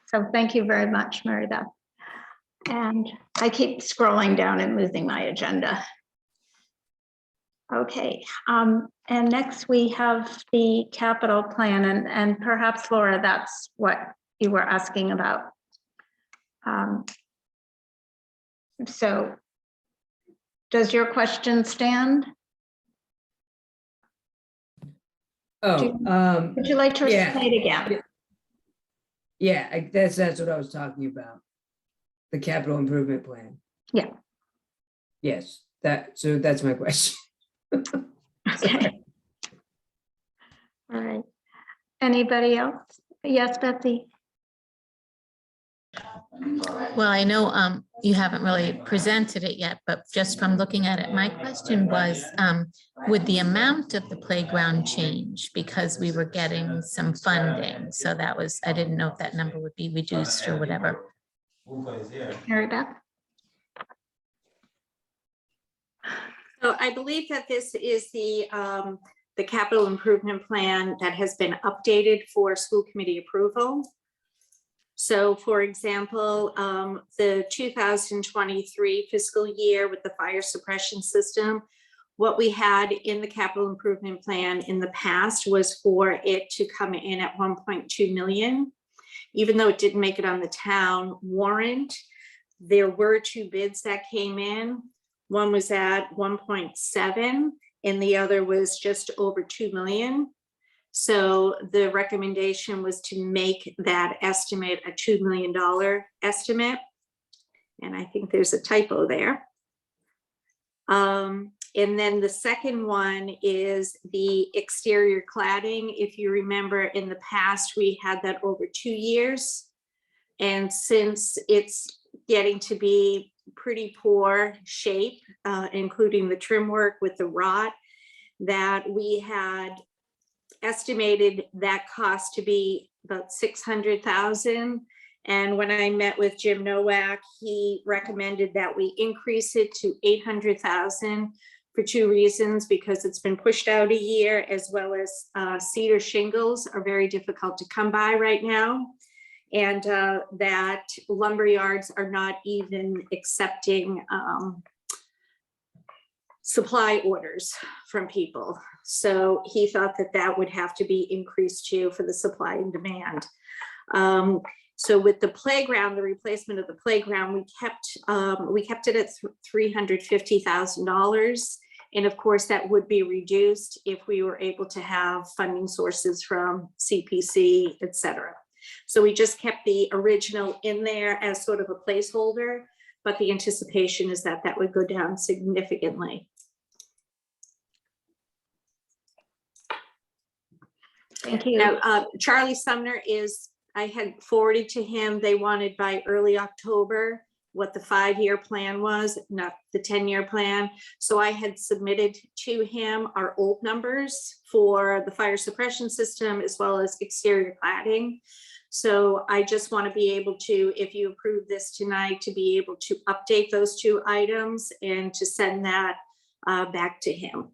S1: So thank you very much, Mary Beth. And I keep scrolling down and losing my agenda. Okay, and next we have the capital plan, and perhaps Laura, that's what you were asking about. So does your question stand? Would you like to
S2: yeah.
S1: explain it again?
S2: Yeah, that's what I was talking about. The capital improvement plan.
S1: Yeah.
S2: Yes, so that's my question.
S1: Okay. All right. Anybody else? Yes, Betsy.
S6: Well, I know you haven't really presented it yet, but just from looking at it, my question was, would the amount of the playground change because we were getting some funding? So that was, I didn't know if that number would be reduced or whatever.
S1: Mary Beth?
S4: So I believe that this is the capital improvement plan that has been updated for school committee approval. So for example, the 2023 fiscal year with the fire suppression system, what we had in the capital improvement plan in the past was for it to come in at 1.2 million. Even though it didn't make it on the town warrant, there were 2 bids that came in. One was at 1.7 and the other was just over 2 million. So the recommendation was to make that estimate a $2 million estimate. And I think there's a typo there. And then the second one is the exterior cladding. If you remember in the past, we had that over 2 years. And since it's getting to be pretty poor shape, including the trim work with the rot, that we had estimated that cost to be about 600,000. And when I met with Jim Nowak, he recommended that we increase it to 800,000 for two reasons, because it's been pushed out a year, as well as cedar shingles are very difficult to come by right now. And that lumber yards are not even accepting supply orders from people. So he thought that that would have to be increased too for the supply and demand. So with the playground, the replacement of the playground, we kept it at $350,000. And of course, that would be reduced if we were able to have funding sources from CPC, et cetera. So we just kept the original in there as sort of a placeholder, but the anticipation is that that would go down significantly.
S1: Thank you.
S4: Now, Charlie Sumner I had forwarded to him, they wanted by early October what the 5-year plan was, not the 10-year plan. So I had submitted to him our old numbers for the fire suppression system as well as exterior cladding. So I just want to be able to, if you approve this tonight, to be able to update those two items and to send that back to him.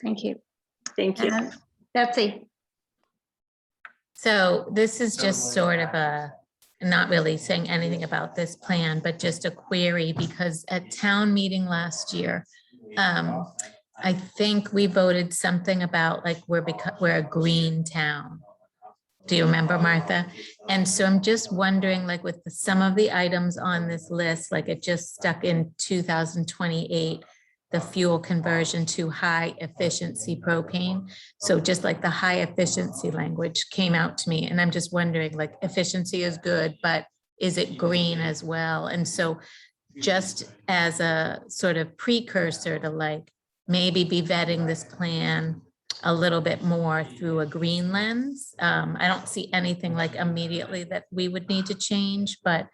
S1: Thank you.
S4: Thank you.
S1: And Betsy.
S6: So this is just sort of not really saying anything about this plan, but just a query, because at town meeting last year, I think we voted something about like we're a green town. Do you remember, Martha? And so I'm just wondering, like with some of the items on this list, like it just stuck in 2028, the fuel conversion to high efficiency propane. So just like the high efficiency language came out to me, and I'm just wondering, like efficiency is good, but is it green as well? And so just as a sort of precursor to like maybe be vetting this plan a little bit more through a green lens. I don't see anything like immediately that we would need to change, but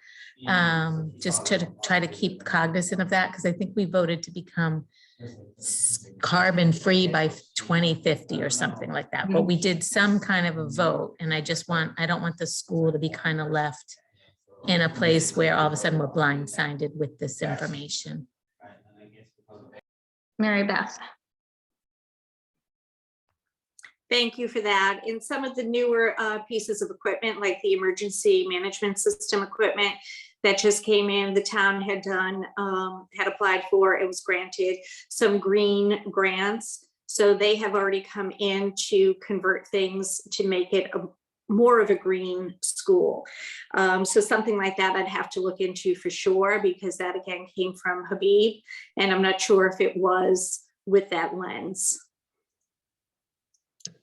S6: just to try to keep cognizant of that, because I think we voted to become carbon free by 2050 or something like that. But we did some kind of a vote, and I don't want the school to be kind of left in a place where all of a sudden we're blindsided with this information.
S1: Mary Beth.
S4: Thank you for that. In some of the newer pieces of equipment, like the emergency management system equipment that just came in, the town had applied for, it was granted some green grants. So they have already come in to convert things to make it more of a green school. So something like that I'd have to look into for sure, because that again came from Habib, and I'm not sure if it was with that lens.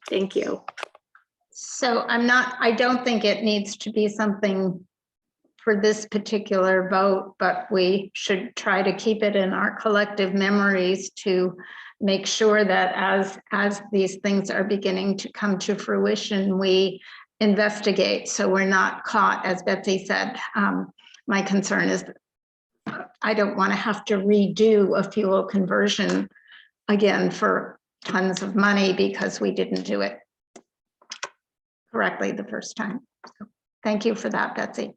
S4: Thank you.
S1: So I don't think it needs to be something for this particular vote, but we should try to keep it in our collective memories to make sure that as these things are beginning to come to fruition, we investigate so we're not caught, as Betsy said. My concern is I don't want to have to redo a fuel conversion again for tons of money because we didn't do it correctly the first time. So thank you for that, Betsy.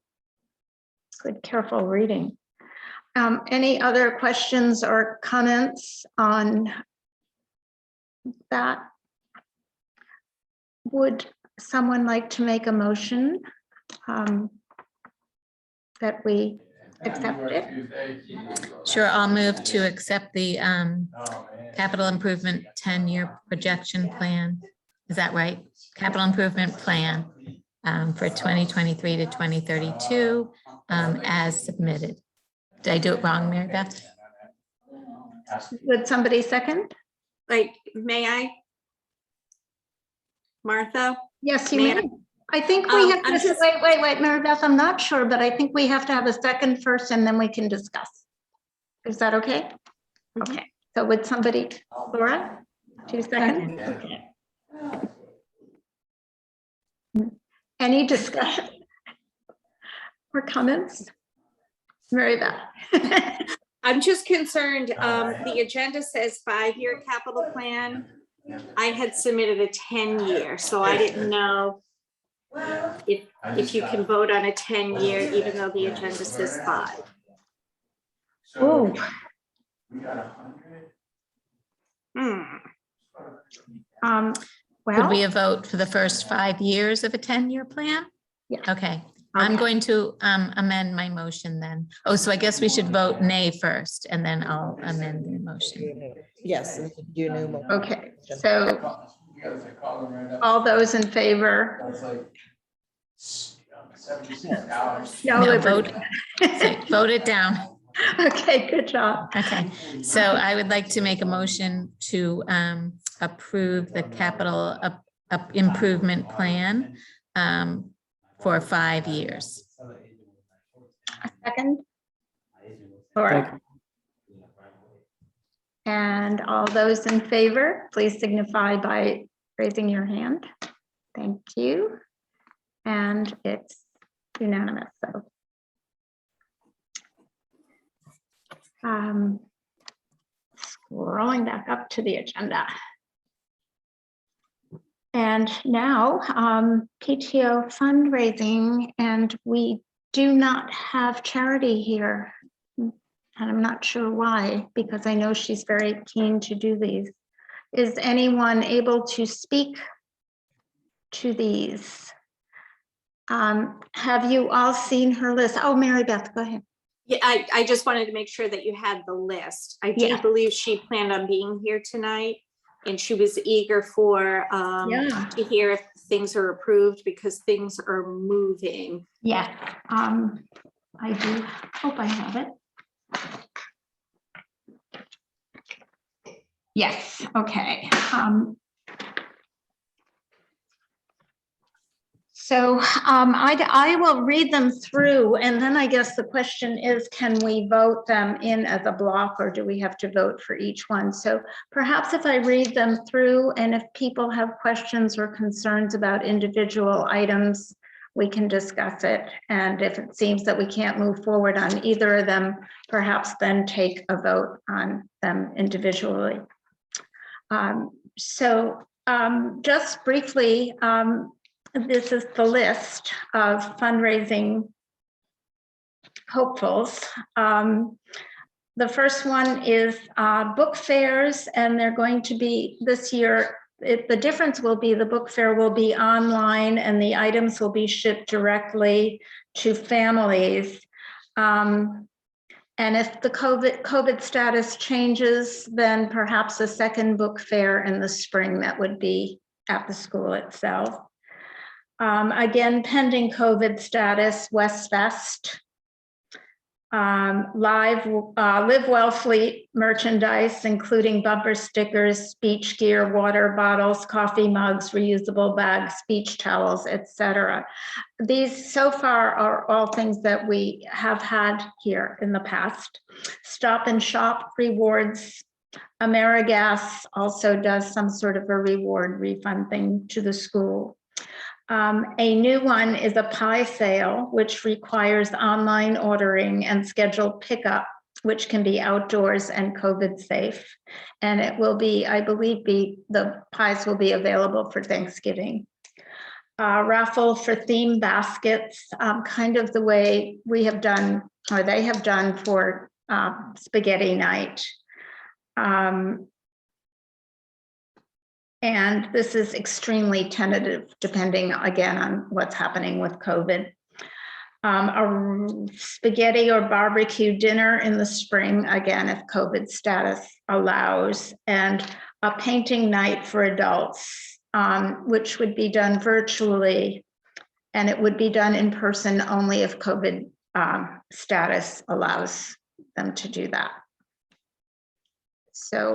S1: Good, careful reading. Any other questions or comments on that? Would someone like to make a motion that we accept it?
S6: Sure, I'll move to accept the capital improvement 10-year projection plan. Is that right? Capital improvement plan for 2023 to 2032 as submitted. Did I do it wrong, Mary Beth?
S1: Would somebody second?
S4: May I? Martha?
S1: Yes, you
S4: May
S1: may. I think we have
S4: I'm
S1: to,
S4: just-
S1: wait, Mary Beth, I'm not sure, but I think we have to have a second first and then we can discuss. Is that okay? Okay, so would somebody, Laura, 2 seconds? Okay. Any discussion or comments? Mary Beth.
S4: I'm just concerned, the agenda says 5-year capital plan. I had submitted a 10-year, so I didn't know if you can vote on a 10-year, even though the agenda says 5.
S1: Oh,
S4: Hmm.
S6: Would
S1: Well,
S6: we a vote for the first 5 years of a 10-year plan?
S1: Yeah.
S6: Okay, I'm
S1: Okay.
S6: going to amend my motion then. Oh, so I guess we should vote nay first and then I'll amend the motion.
S3: Yes. You knew.
S1: okay, so all those in favor? No,
S6: No,
S1: Liberty.
S6: vote it down.
S1: Okay, good job.
S6: Okay, so I would like to make a motion to approve the capital improvement plan for 5 years.
S1: A second? Laura? And all those in favor, please signify by raising your hand. Thank you. And it's unanimous, so. Scrolling back up to the agenda. And now PTO fundraising, and we do not have Charity here. And I'm not sure why, because I know she's very keen to do these. Is anyone able to speak to these? Have you all seen her list? Oh, Mary Beth, go ahead.
S4: Yeah, I just wanted to make sure that you had the list. I do
S1: Yeah.
S4: believe she planned on being here tonight, and she was eager for
S1: Yeah.
S4: to hear if things are approved because things are moving.
S1: Yes, I do hope I have it. Yes, okay. So I will read them through, and then I guess the question is, can we vote them in as a block, or do we have to vote for each one? So perhaps if I read them through, and if people have questions or concerns about individual items, we can discuss it. And if it seems that we can't move forward on either of them, perhaps then take a vote on them individually. Just briefly, this is the list of fundraising hopefuls. The first one is book fairs, and they're going to be this year. The difference will be the book fair will be online and the items will be shipped directly to families. And if the COVID status changes, then perhaps a second book fair in the spring that would be at the school itself. Again, pending COVID status, West Fest. Live Wellfleet merchandise, including bumper stickers, beach gear, water bottles, coffee mugs, reusable bags, beach towels, etc. These so far are all things that we have had here in the past. Stop and Shop rewards. AmeriGas also does some sort of a reward refund thing to the school. A new one is a pie sale, which requires online ordering and scheduled pickup, which can be outdoors and COVID safe. And it will be, I believe, the pies will be available for Thanksgiving. Raffle for theme baskets, kind of the way we have done, or they have done for spaghetti night. And this is extremely tentative, depending again on what's happening with COVID. A spaghetti or barbecue dinner in the spring, again, if COVID status allows, and a painting night for adults, which would be done virtually, and it would be done in person only if COVID status allows them to do that. So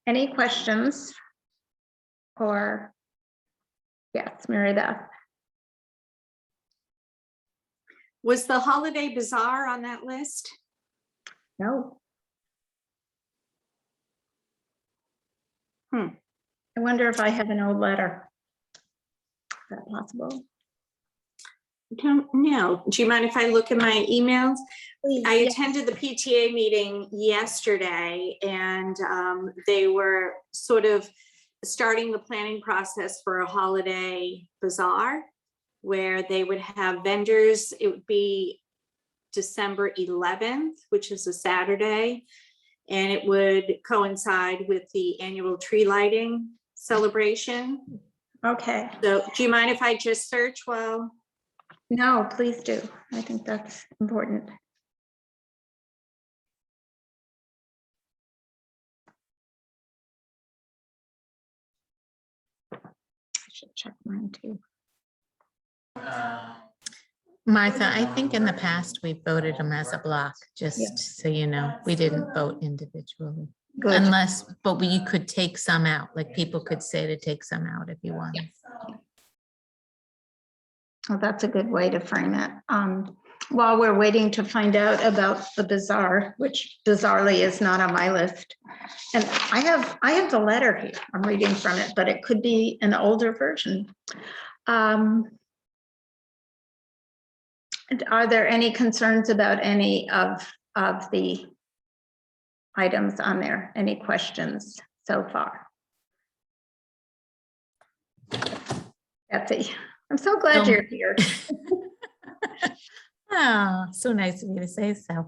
S1: any questions? Or, yes, Mary Beth.
S4: Was the holiday bazaar on that list?
S1: No.
S4: I
S1: wonder if I have an old letter. Is that possible?
S4: don't know. Do you mind if I look at my emails?
S1: Please,
S4: I
S1: yes.
S4: attended the PTA meeting yesterday, and they were sort of starting the planning process for a holiday bazaar where they would have vendors. It would be December 11th, which is a Saturday. And it would coincide with the annual tree lighting celebration.
S1: Okay,
S4: So do you mind if I just search while?
S1: no, please do. I think that's important. I should check mine too.
S6: Martha, I think in the past we voted them as a block, just so you know, we didn't vote individually.
S1: Good.
S6: Unless, but we could take some out, like people could say to take some out if you want.
S1: Well, that's a good way to frame it. While we're waiting to find out about the bazaar, which bizarrely is not on my list. And I have the letter here. I'm reading from it, but it could be an older version. And are there any concerns about any of the items on there? Any questions so far? Betsy, I'm so glad you're here.
S6: Oh, so nice of you to say so.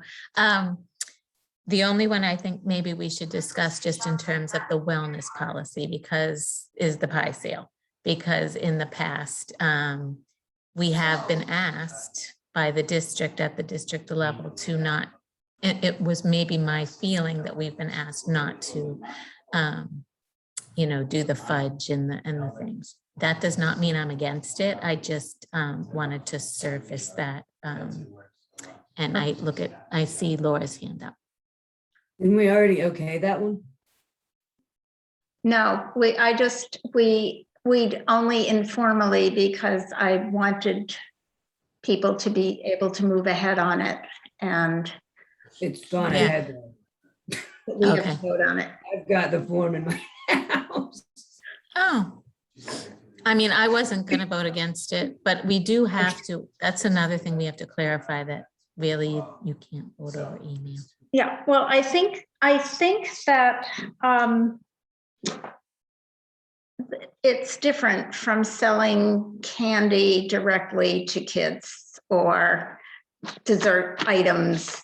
S6: The only one I think maybe we should discuss just in terms of the wellness policy is the pie sale. Because in the past, we have been asked by the district at the district level to not, it was maybe my feeling that we've been asked not to, do the fudge and the things. That does not mean I'm against it. I just wanted to surface that. And I see Laura's hand up.
S2: Didn't we already okay that one?
S1: No, we'd only informally because I wanted people to be able to move ahead on it and
S2: It's gone
S6: Yeah.
S2: ahead. though.
S1: we have
S6: Okay.
S1: to vote on it.
S2: I've got the form in my house.
S6: Oh, I mean, I wasn't going to vote against it, but we do have to, that's another thing we have to clarify, that really you can't vote over email.
S1: Yeah, well, I think that it's different from selling candy directly to kids or dessert items,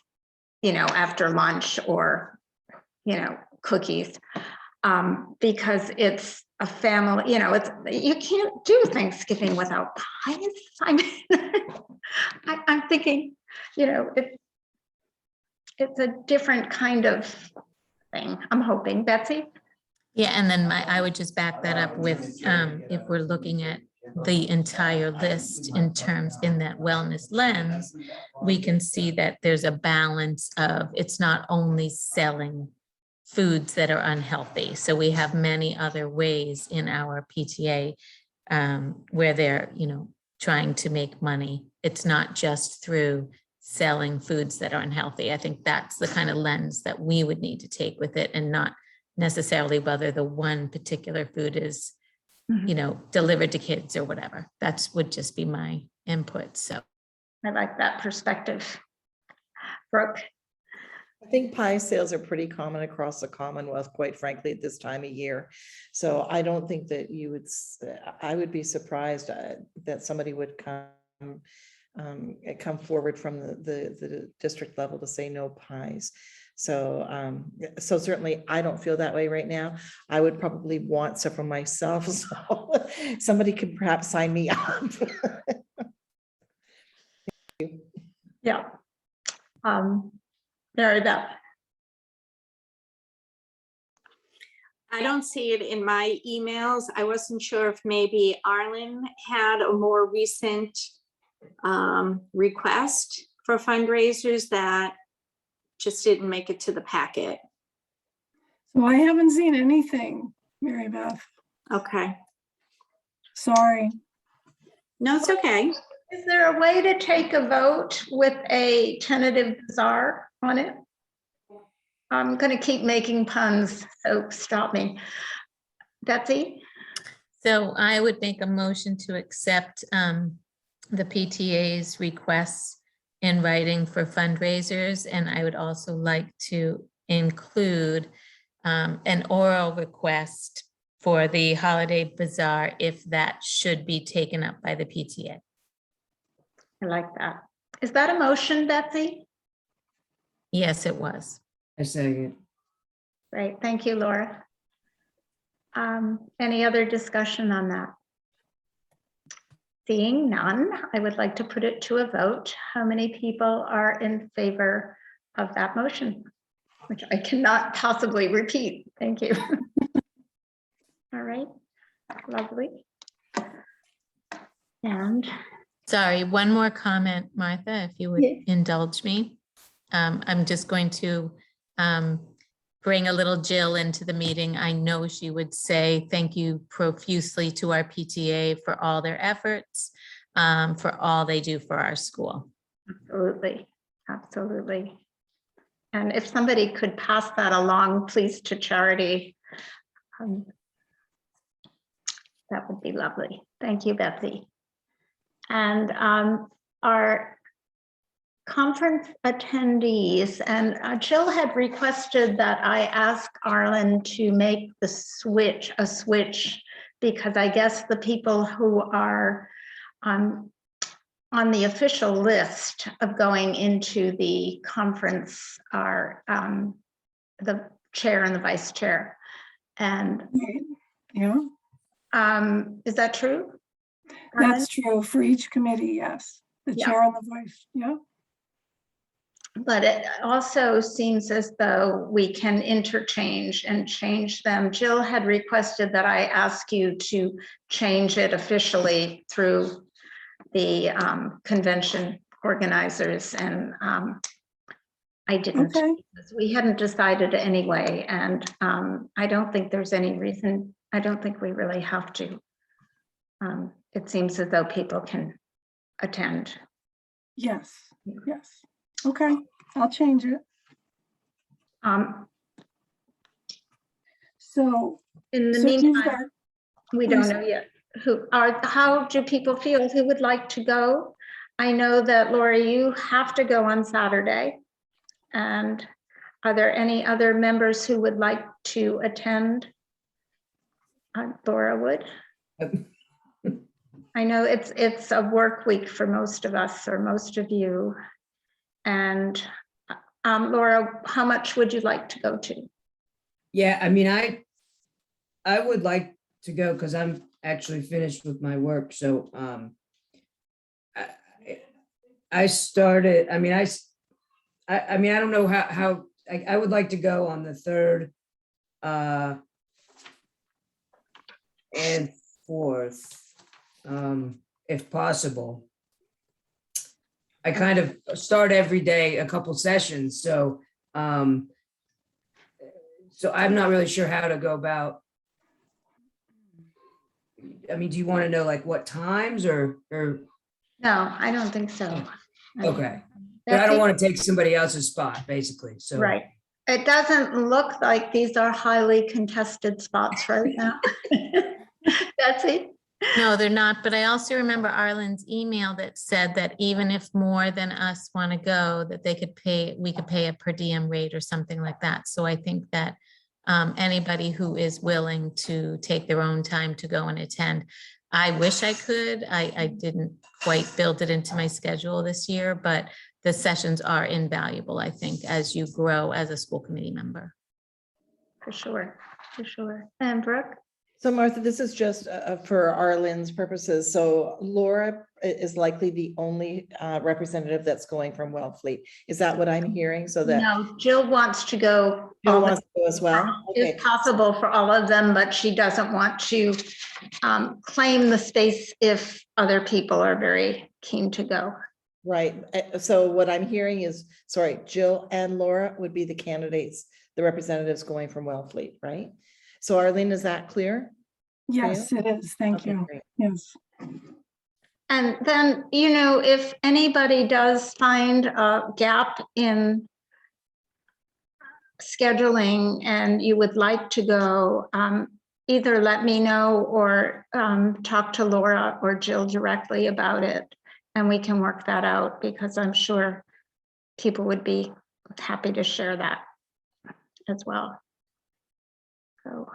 S1: after lunch or, cookies. Because it's a family, you can't do Thanksgiving without pies. I mean, I'm thinking, it's a different kind of thing, I'm hoping. Betsy?
S6: Yeah, and then I would just back that up with, if we're looking at the entire list in that wellness lens, we can see that there's a balance of, it's not only selling foods that are unhealthy. So we have many other ways in our PTA where they're, trying to make money. It's not just through selling foods that are unhealthy. I think that's the kind of lens that we would need to take with it, and not necessarily whether the one particular food is, delivered to kids or whatever. That's would just be my input. So
S1: I like that perspective. Brooke?
S3: I think pie sales are pretty common across the Commonwealth, quite frankly, at this time of year. So I don't think that I would be surprised that somebody would come forward from the district level to say no pies. So certainly I don't feel that way right now. I would probably want some for myself. So somebody could perhaps sign me up.
S1: Yeah. Mary Beth?
S4: I don't see it in my emails. I wasn't sure if maybe Arlen had a more recent request for fundraisers that just didn't make it to the packet.
S10: So I haven't seen anything, Mary Beth.
S4: Okay.
S10: Sorry.
S4: No, it's okay.
S1: Is there a way to take a vote with a tentative bazaar on it? I'm going to keep making puns, so stop me. Betsy?
S6: So I would make a motion to accept the PTA's requests in writing for fundraisers. And I would also like to include an oral request for the holiday bazaar if that should be taken up by the PTA.
S1: I like that. Is that a motion, Betsy?
S6: Yes, it was.
S2: I second.
S1: Great, thank you, Laura. Any other discussion on that? Seeing none, I would like to put it to a vote. How many people are in favor of that motion? Which I cannot possibly repeat. Thank you. All right, lovely. And
S6: Sorry, one more comment, Martha, if you would
S1: Yeah.
S6: indulge me. I'm just going to bring a little Jill into the meeting. I know she would say thank you profusely to our PTA for all their efforts, for all they do for our school.
S1: absolutely, absolutely. And if somebody could pass that along, please, to Charity, that would be lovely. Thank you, Betsy. And our conference attendees, and Jill had requested that I ask Arlen to make the switch, because I guess the people who are on the official list of going into the conference are the chair and the vice chair. And
S10: Yeah,
S1: is that true? Arlen?
S10: that's true for each committee, yes. The
S1: Yeah.
S10: chair and the vice, yeah.
S1: But it also seems as though we can interchange and change them. Jill had requested that I ask you to change it officially through the convention organizers, and I didn't.
S10: Okay.
S1: Because we hadn't decided anyway, and I don't think there's any reason, I don't think we really have to. It seems as though people can attend.
S10: Yes, yes. Okay, I'll change it. So,
S1: In the
S10: so you've
S1: meantime,
S10: got,
S1: we don't know yet how do people feel, who would like to go? I know that Laura, you have to go on Saturday. And are there any other members who would like to attend? Laura would. I know it's a work week for most of us, or most of you. And Laura, how much would you like to go to?
S2: Yeah, I mean, I would like to go because I'm actually finished with my work. So I started, I mean, I mean, I don't know how I would like to go on the 3rd and 4th, if possible. I kind of start every day a couple sessions, so so I'm not really sure how to go about. I mean, do you want to know like what times or?
S1: No, I don't think so.
S2: Okay, but I don't want to take somebody else's spot, basically, so.
S1: Right. It doesn't look like these are highly contested spots right now. Betsy?
S6: No, they're not, but I also remember Arlen's email that said that even if more than us want to go, that they could pay, we could pay a per diem rate or something like that. So I think that anybody who is willing to take their own time to go and attend, I wish I could. I didn't quite build it into my schedule this year, but the sessions are invaluable, I think, as you grow as a school committee member.
S1: For sure, for sure. And Brooke?
S3: So Martha, this is just for Arlen's purposes. So Laura is likely the only representative that's going from Wellfleet. Is that what I'm hearing? So that
S1: No, Jill wants to go.
S3: Jill wants to go as well? Okay.
S1: If possible for all of them, but she doesn't want to claim the space if other people are very keen to go.
S3: Right. So what I'm hearing is, sorry, Jill and Laura would be the candidates, the representatives going from Wellfleet, right? So Arlene, is that clear?
S10: yes, it is. Thank
S3: Okay,
S10: you.
S3: great.
S10: Yes.
S1: And then, you know, if anybody does find a gap in scheduling and you would like to go, either let me know or talk to Laura or Jill directly about it, and we can work that out, because I'm sure people would be happy to share that as well. So,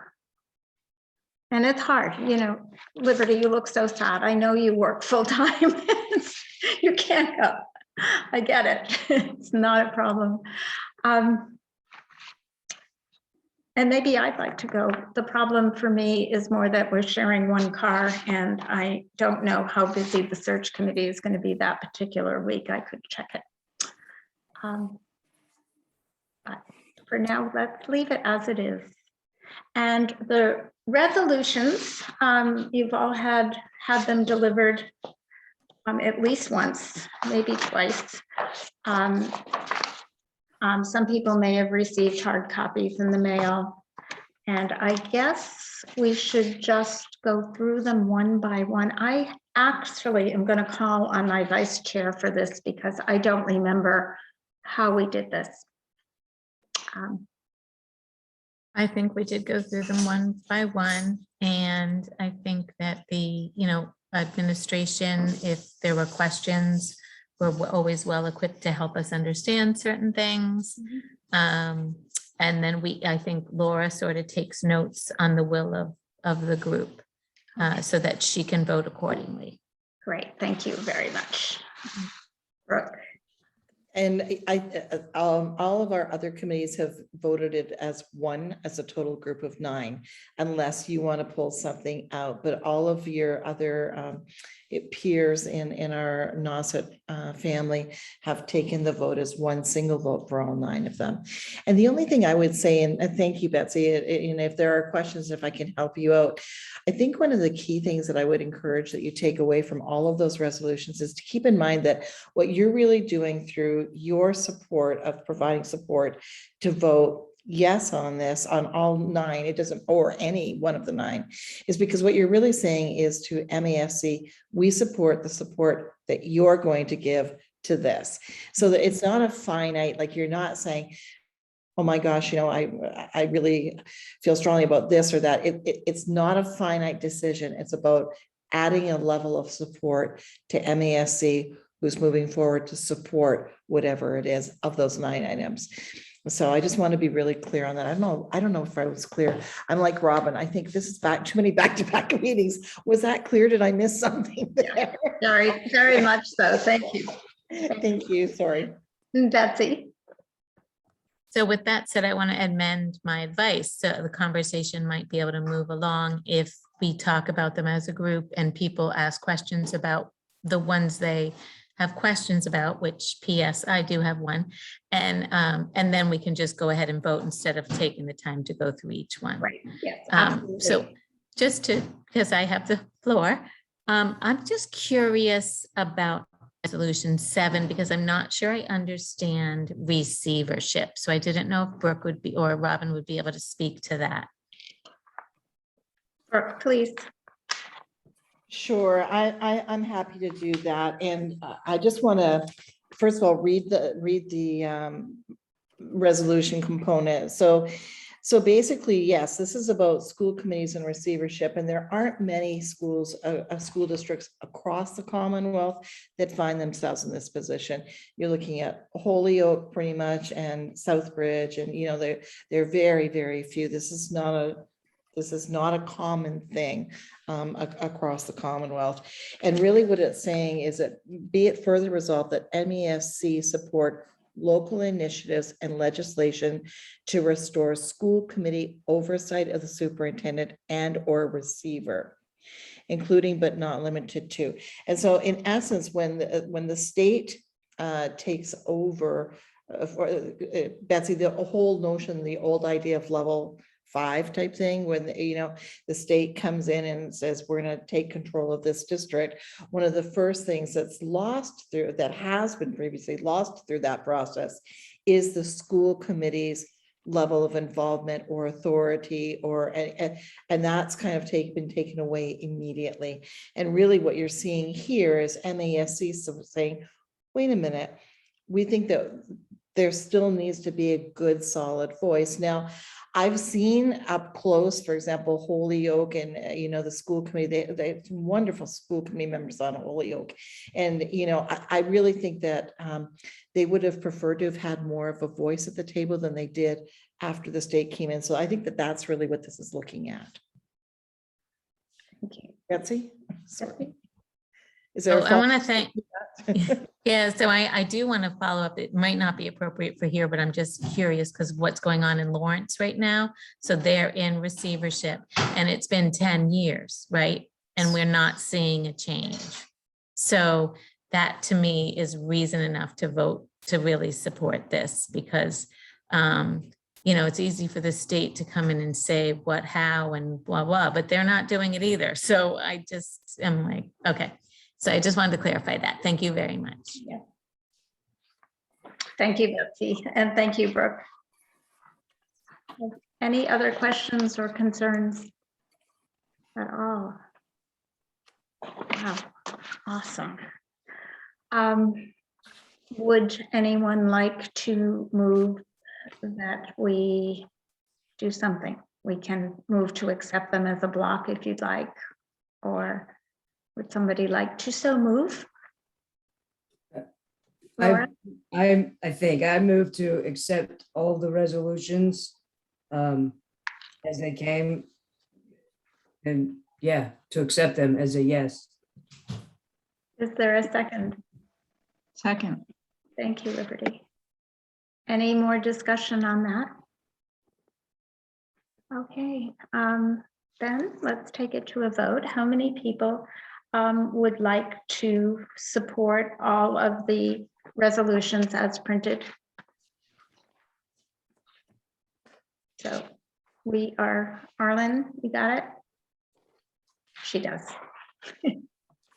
S1: and it's hard, you know, Liberty, you look so sad. I know you work full time. You can't go. I get it. It's not a problem. And maybe I'd like to go. The problem for me is more that we're sharing one car and I don't know how busy the search committee is going to be that particular week. I could check it. But for now, let's leave it as it is. And the resolutions, you've all had them delivered at least once, maybe twice. Some people may have received hard copies in the mail. And I guess we should just go through them one by one. I actually am going to call on my vice chair for this because I don't remember how we did this.
S6: I think we did go through them one by one, and I think that the, administration, if there were questions, were always well equipped to help us understand certain things. And then I think Laura sort of takes notes on the will of the group so that she can vote accordingly.
S1: Great, thank you very much. Brooke.
S3: And all of our other committees have voted it as one, as a total group of 9, unless you want to pull something out. But all of your other peers in our NOSIT family have taken the vote as one single vote for all 9 of them. And the only thing I would say, and thank you, Betsy, and if there are questions, if I can help you out, I think one of the key things that I would encourage that you take away from all of those resolutions is to keep in mind that what you're really doing through your support of providing support to vote yes on this, on all 9, it doesn't, or any one of the 9, is because what you're really saying is to MASC, we support the support that you're going to give to this. So that it's not a finite, like you're not saying, oh my gosh, I really feel strongly about this or that. It's not a finite decision. It's about adding a level of support to MASC who's moving forward to support whatever it is of those 9 items. So I just want to be really clear on that. I don't know if I was clear. I'm like Robin. I think this is too many back-to-back meetings. Was that clear? Did I miss something there?
S1: Very, very much so. Thank you.
S3: Thank you. Sorry.
S1: Betsy.
S6: So with that said, I want to amend my advice. So the conversation might be able to move along if we talk about them as a group and people ask questions about the ones they have questions about, which PS, I do have one. And then we can just go ahead and vote instead of taking the time to go through each one.
S1: Right, yes.
S6: So because I have the floor, I'm just curious about Resolution 7, because I'm not sure I understand receivership. So I didn't know if Brooke would be, or Robin would be able to speak to that.
S1: Brooke, please.
S3: Sure, I'm happy to do that. And I just want to, first of all, read the resolution component. So basically, yes, this is about school committees and receivership, and there aren't many schools, school districts across the Commonwealth that find themselves in this position. You're looking at Holyoke pretty much, and Southbridge, and they're very, very few. This is not a common thing across the Commonwealth. And really what it's saying is that be it further resolved that MESC support local initiatives and legislation to restore school committee oversight of the superintendent and or receiver, including but not limited to. And so in essence, when the state takes over, Betsy, the whole notion, the old idea of level 5 type thing, when the state comes in and says we're going to take control of this district, one of the first things that has been previously lost through that process is the school committee's level of involvement or authority, and that's kind of been taken away immediately. And really what you're seeing here is MASC saying, wait a minute, we think that there still needs to be a good solid voice. Now, I've seen up close, for example, Holyoke and, the school committee, they have some wonderful school committee members on Holyoke. And, I really think that they would have preferred to have had more of a voice at the table than they did after the state came in. So I think that that's really what this is looking at.
S1: Thank you.
S3: Betsy? Sorry. Is
S6: So
S3: there
S6: I want to thank, Yeah, so I do want to follow up. It might not be appropriate for here, but I'm just curious because what's going on in Lawrence right now. So they're in receivership and it's been 10 years, right? And we're not seeing a change. So that to me is reason enough to vote to really support this because, you know, it's easy for the state to come in and say what, how, and blah, blah, but they're not doing it either. So I just am like, okay. So I just wanted to clarify that. Thank you very much.
S1: Yeah. Thank you, Betsy, and thank you, Brooke. Any other questions or concerns at all? Wow, awesome. Would anyone like to move that we do something? We can move to accept them as a block if you'd like, or would somebody like to so move? Laura?
S2: I think I move to accept all the resolutions as they came. And yeah, to accept them as a yes.
S1: Is there a second?
S7: Second.
S1: Thank you, Liberty. Any more discussion on that? Okay, then let's take it to a vote. How many people would like to support all of the resolutions as printed? So we are, Arlen, you got it? She does.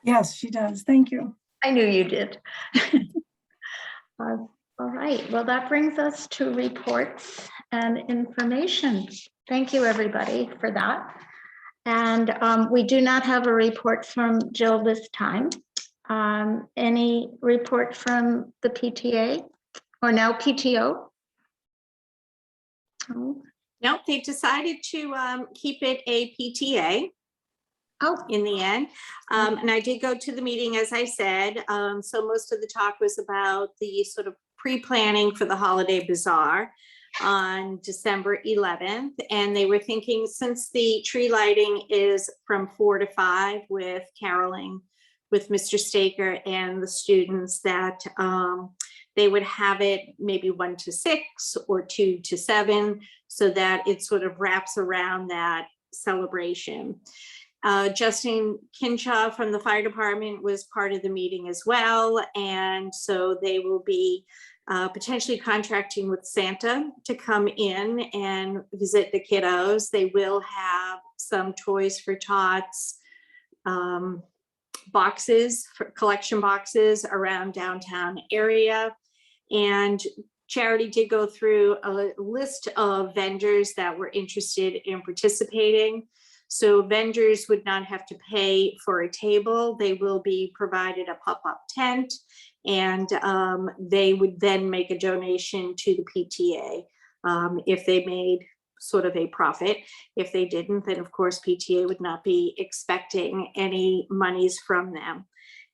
S10: Yes, she does. Thank you.
S1: I knew you did. All right, well, that brings us to reports and information. Thank you, everybody, for that. And we do not have a report from Jill this time. Any report from the PTA or now PTO? Oh,
S4: Nope, they've decided to keep it a PTA
S1: oh,
S4: in the end. And I did go to the meeting, as I said. So most of the talk was about the sort of pre-planning for the holiday bazaar on December 11th. And they were thinking, since the tree lighting is from 4 to 5 with caroling with Mr. Staker and the students, that they would have it maybe 1 to 6 or 2 to 7, so that it sort of wraps around that celebration. Justin Kinshaw from the fire department was part of the meeting as well. And so they will be potentially contracting with Santa to come in and visit the kiddos. They will have some toys for tots, boxes, for collection boxes around downtown area. And Charity did go through a list of vendors that were interested in participating. So vendors would not have to pay for a table. They will be provided a pop-up tent, and they would then make a donation to the PTA if they made sort of a profit. If they didn't, then of course PTA would not be expecting any monies from them.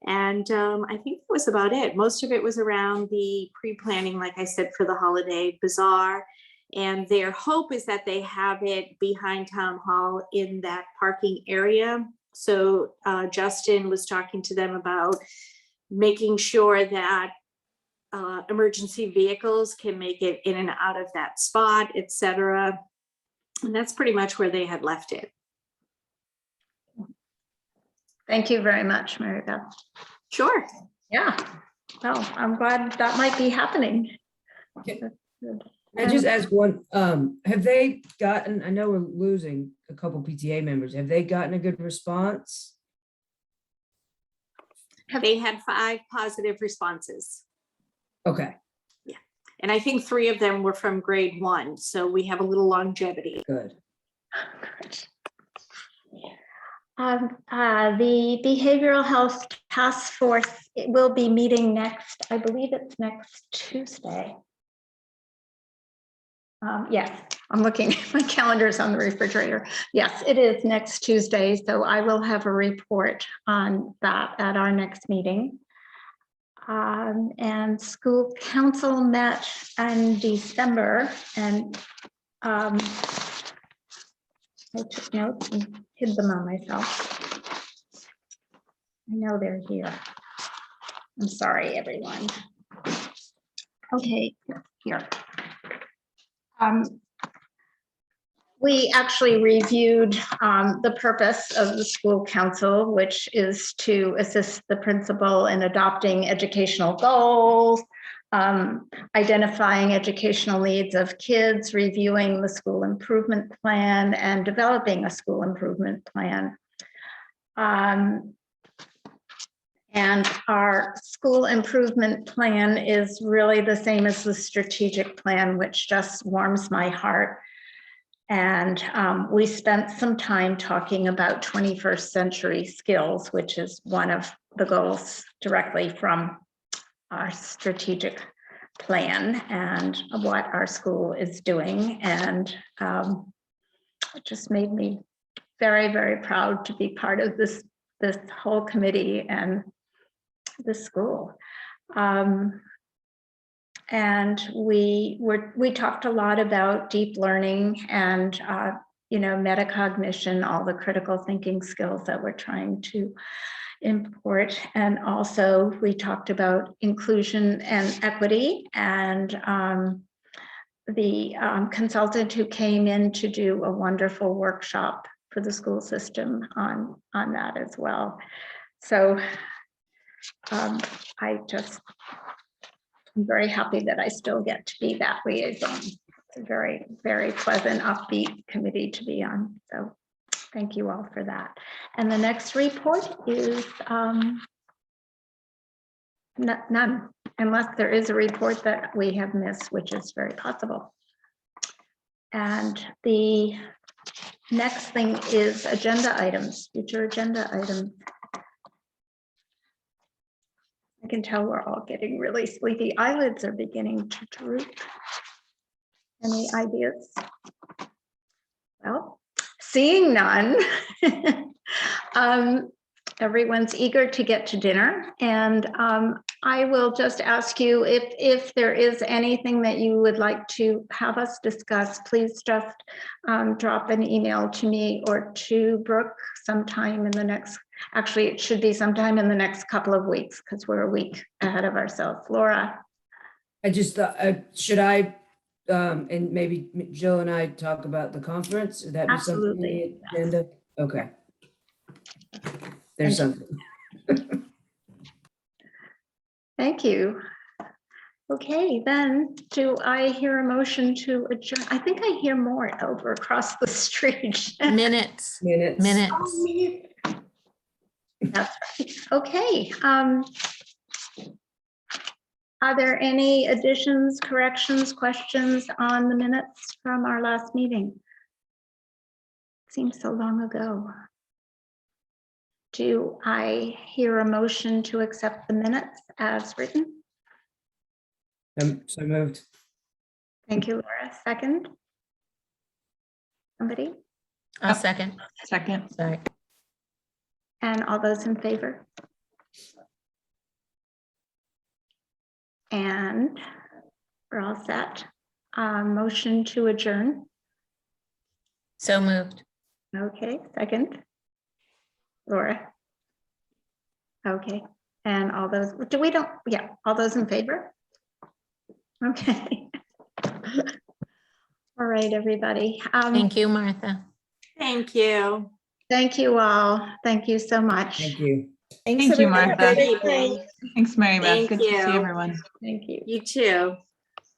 S4: And I think that was about it. Most of it was around the pre-planning, like I said, for the holiday bazaar. And their hope is that they have it behind town hall in that parking area. So Justin was talking to them about making sure that emergency vehicles can make it in and out of that spot, etc. And that's pretty much where they had left it.
S1: thank you very much, Mary Beth.
S4: Sure.
S1: Yeah, well, I'm glad that might be happening.
S2: Okay.
S1: That's good.
S2: I just ask one, have they gotten, I know we're losing a couple PTA members, have they gotten a good response?
S4: They had 5 positive responses.
S2: Okay,
S4: And I think 3 of them were from grade 1. So we have a little longevity.
S2: good.
S1: The Behavioral Health Task Force, it will be meeting next, I believe it's next Tuesday. Yes, I'm looking, my calendar's on the refrigerator. Yes, it is next Tuesday, so I will have a report on that at our next meeting. And school council met in December, and I took notes and hid them on myself. I know they're here. I'm sorry, everyone. Okay, here. We actually reviewed the purpose of the school council, which is to assist the principal in adopting educational goals, identifying educational needs of kids, reviewing the school improvement plan, and developing a school improvement plan. And our school improvement plan is really the same as the strategic plan, which just warms my heart. And we spent some time talking about 21st century skills, which is one of the goals directly from our strategic plan and what our school is doing. And it just made me very, very proud to be part of this whole committee and the school. And we talked a lot about deep learning and metacognition, all the critical thinking skills that we're trying to import. And also we talked about inclusion and equity, and the consultant who came in to do a wonderful workshop for the school system on that as well. So I'm very happy that I still get to be that liaison. It's a very, very pleasant, upbeat committee to be on. So thank you all for that. And the next report is none, unless there is a report that we have missed, which is very possible. And the next thing is agenda items, future agenda items. I can tell we're all getting really sleepy. Eyelids are beginning to droop. Any ideas? Well, seeing none, everyone's eager to get to dinner. And I will just ask you if there is anything that you would like to have us discuss, please just drop an email to me or to Brooke sometime in the next, actually it should be sometime in the next couple of weeks because we're a week ahead of ourselves. Laura?
S2: I just thought, should I, and maybe Jill and I talk about the conference? Would that be something on the
S1: Absolutely.
S2: agenda? Okay. There's something.
S1: Thank you. Okay, then do I hear a motion to adjourn? I think I hear more over across the street.
S6: Minutes.
S1: That's right. Okay. Are there any additions, corrections, questions on the minutes from our last meeting? Seems so long ago. Do I hear a motion to accept the minutes as written?
S2: So moved.
S1: Thank you, Laura. Second? Somebody?
S6: I'll second.
S7: Second.
S6: Sorry.
S1: And all those in favor? And we're all set. Motion to adjourn.
S6: So moved.
S1: Okay, second. Laura. Okay, and all those, all those in favor? Okay. All right, everybody.
S6: Thank you, Martha.
S4: Thank you.
S1: Thank you all. Thank you so much.
S2: Thank you.
S3: Thanks,
S7: Thank you,
S3: everybody.
S7: Martha.
S3: Have a great day.
S7: Thanks, Mary Beth.
S4: Thank
S7: Good to see
S4: you.
S7: everyone.
S1: Thank you.
S4: You too.